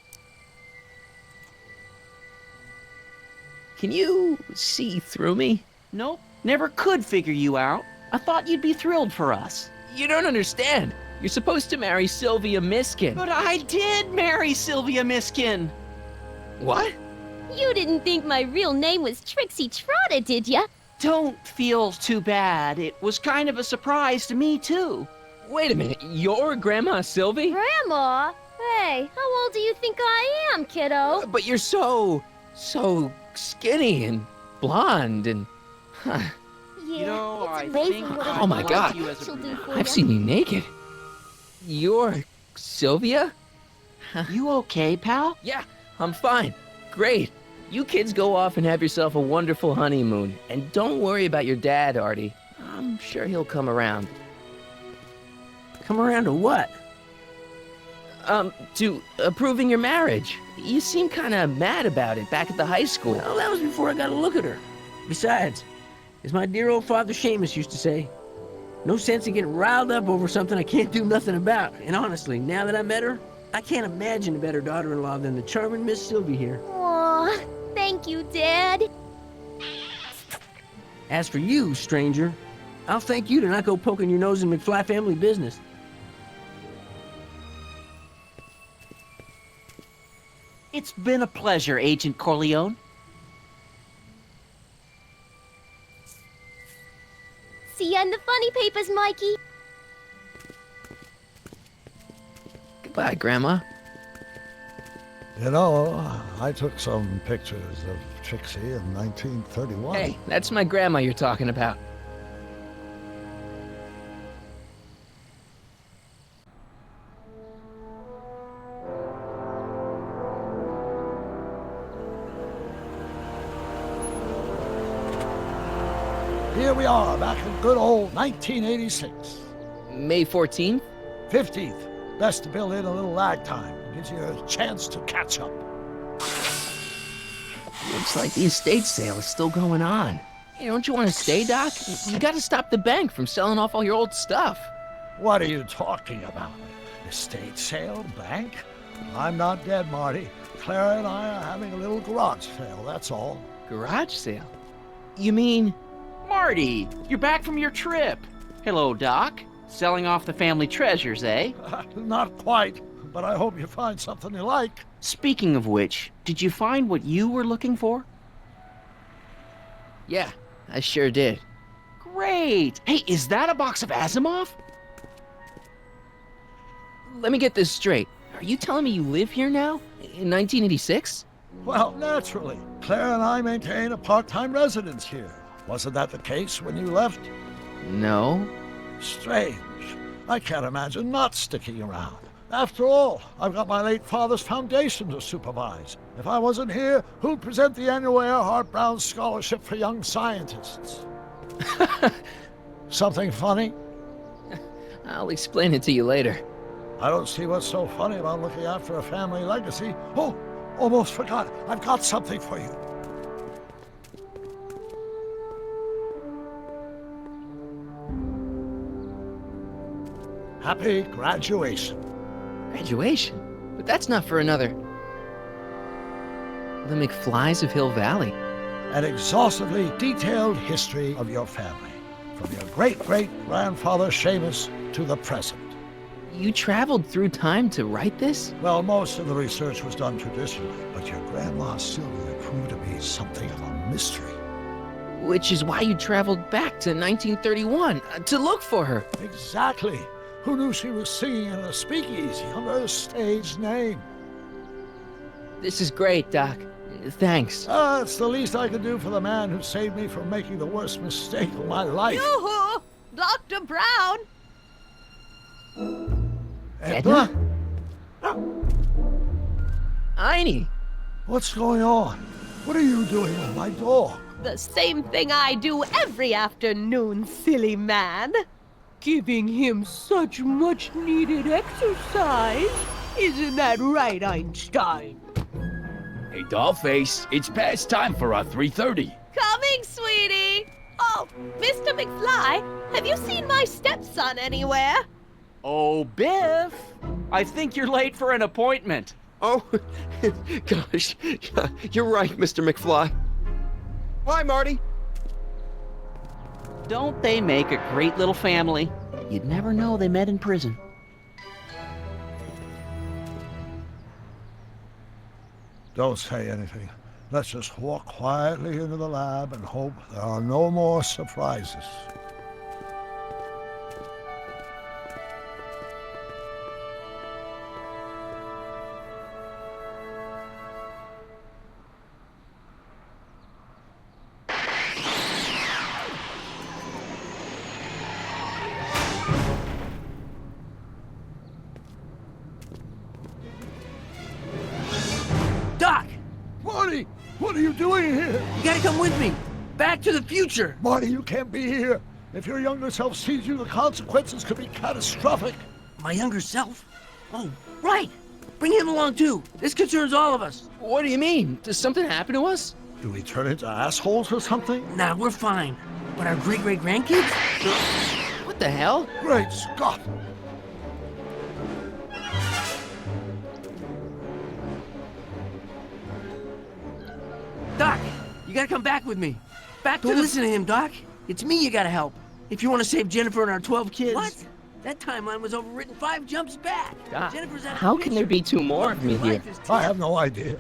S2: Can you see through me?
S6: Nope, never could figure you out. I thought you'd be thrilled for us.
S2: You don't understand. You're supposed to marry Sylvia Miskin.
S6: But I did marry Sylvia Miskin.
S2: What?
S5: You didn't think my real name was Trixie Trotter, did ya?
S6: Don't feel too bad. It was kind of a surprise to me, too.
S2: Wait a minute, you're Grandma Sylvie?
S5: Grandma? Hey, how old do you think I am, kiddo?
S2: But you're so skinny and blonde and... Huh.
S5: Yeah,
S6: You know,
S5: it's
S6: I
S5: amazing
S6: think
S5: what a
S2: Oh my
S5: blonde
S2: God.
S5: she'll do for
S2: I've
S5: ya.
S2: seen you naked. You're Sylvia?
S6: You okay, pal?
S2: Yeah, I'm fine. Great. You kids go off and have yourself a wonderful honeymoon. And don't worry about your dad, Artie. I'm sure he'll come around.
S15: Come around to what?
S2: To approving your marriage. You seem kind of mad about it back at the high school.
S15: Well, that was before I got a look at her. Besides, as my dear old father Seamus used to say, no sense in getting riled up over something I can't do nothing about. And honestly, now that I met her, I can't imagine a better daughter-in-law than the charming Miss Sylvie here.
S5: Aw, thank you, Dad.
S15: As for you, stranger, I'll thank you to not go poking your nose in McFly family business.
S6: It's been a pleasure, Agent Corleone.
S5: See ya in the funny papers, Mikey.
S2: Goodbye, Grandma.
S4: You know, I took some pictures of Trixie in 1931.
S2: Hey, that's my grandma you're talking about.
S4: Here we are, back in good old 1986.
S2: May 14th?
S4: 15th. Best to build in a little lag time. Gives you a chance to catch up.
S2: Looks like the estate sale is still going on. Hey, don't you want to stay, Doc? You gotta stop the bank from selling off all your old stuff.
S4: What are you talking about? Estate sale? Bank? I'm not dead, Marty. Clara and I are having a little garage sale, that's all.
S2: Garage sale? You mean...
S6: Marty, you're back from your trip. Hello, Doc. Selling off the family treasures, eh?
S4: Not quite, but I hope you find something you like.
S6: Speaking of which, did you find what you were looking for?
S2: Yeah, I sure did.
S6: Great! Hey, is that a box of Asimov?
S2: Let me get this straight. Are you telling me you live here now? In 1986?
S4: Well, naturally. Claire and I maintain a part-time residence here. Wasn't that the case when you left?
S2: No.
S4: Strange. I can't imagine not sticking around. After all, I've got my late father's foundation to supervise. If I wasn't here, who'd present the annual Earhart Brown Scholarship for Young Scientists? Something funny?
S2: I'll explain it to you later.
S4: I don't see what's so funny about looking after a family legacy. Oh, almost forgot. I've got something for you. Happy graduation.
S2: Graduation? But that's not for another... The McFlys of Hill Valley.
S4: An exhaustively detailed history of your family. from your great-great-grandfather Seamus to the present.
S2: You traveled through time to write this?
S4: Well, most of the research was done traditionally, but your grandma Sylvia proved to be something of a mystery.
S2: Which is why you traveled back to 1931, to look for her.
S4: Exactly. Who knew she was singing in a speakeasy under a stage name?
S2: This is great, Doc. Thanks.
S4: It's the least I could do for the man who saved me from making the worst mistake of my life.
S17: Yoo-hoo! Dr. Brown!
S4: Edna?
S2: Einie!
S4: What's going on? What are you doing with my dog?
S17: The same thing I do every afternoon, silly man. Giving him such much-needed exercise. Isn't that right, Einstein?
S14: Hey, Dollface, it's past time for our 3:30.
S17: Coming, sweetie! Oh, Mr. McFly, have you seen my stepson anywhere?
S6: Oh, Biff! I think you're late for an appointment.
S19: Oh, gosh. You're right, Mr. McFly. Hi, Marty.
S6: Don't they make a great little family? You'd never know they met in prison.
S4: Don't say anything. Let's just walk quietly into the lab and hope there are no more surprises.
S15: Doc!
S4: Marty! What are you doing here?
S15: You gotta come with me. Back to the future.
S4: Marty, you can't be here. If your younger self sees you, the consequences could be catastrophic.
S15: My younger self? Oh, right. Bring him along too. This concerns all of us.
S2: What do you mean? Does something happen to us?
S4: Do we turn into assholes or something?
S15: Nah, we're fine. But our great-great-grandkids?
S2: What the hell?
S4: Great Scott!
S15: Doc, you gotta come back with me. Back to listen to him, Doc. It's me you gotta help. If you want to save Jennifer and our 12 kids. What? That timeline was overwritten 5 jumps back.
S2: Doc,
S15: Jennifer's out of
S2: how can there be 2 more of me here?
S4: I have no idea.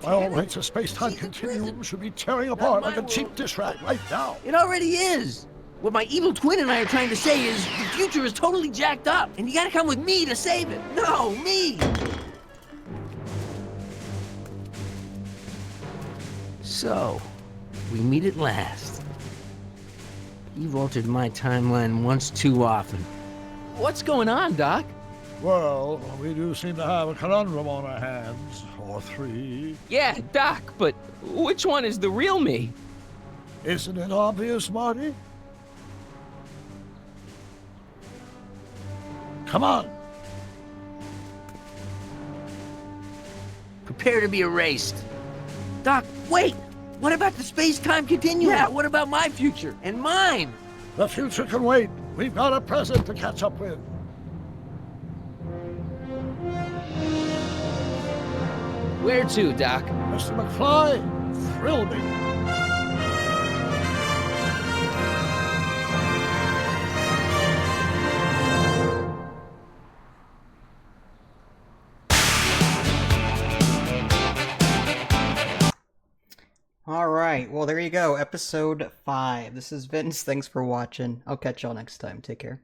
S4: My all rights of space-time continuum should be tearing apart like a cheap dish rag right now.
S15: It already is. What my evil twin and I are trying to say is the future is totally jacked up, and you gotta come with me to save it. No, me! So, we meet at last. You've altered my timeline once too often.
S2: What's going on, Doc?
S4: Well, we do seem to have a conundrum on our hands. Or 3.
S2: Yeah, Doc, but which one is the real me?
S4: Isn't it obvious, Marty? Come on!
S15: Prepare to be erased. Doc, wait! What about the space-time continuum? Yeah, what about my future? And mine?
S4: The future can wait. We've got a present to catch up with.
S2: Where to, Doc?
S4: Mr. McFly, thrill me.
S1: Alright, well there you go, episode 5. This is Vince, thanks for watching. I'll catch y'all next time, take care.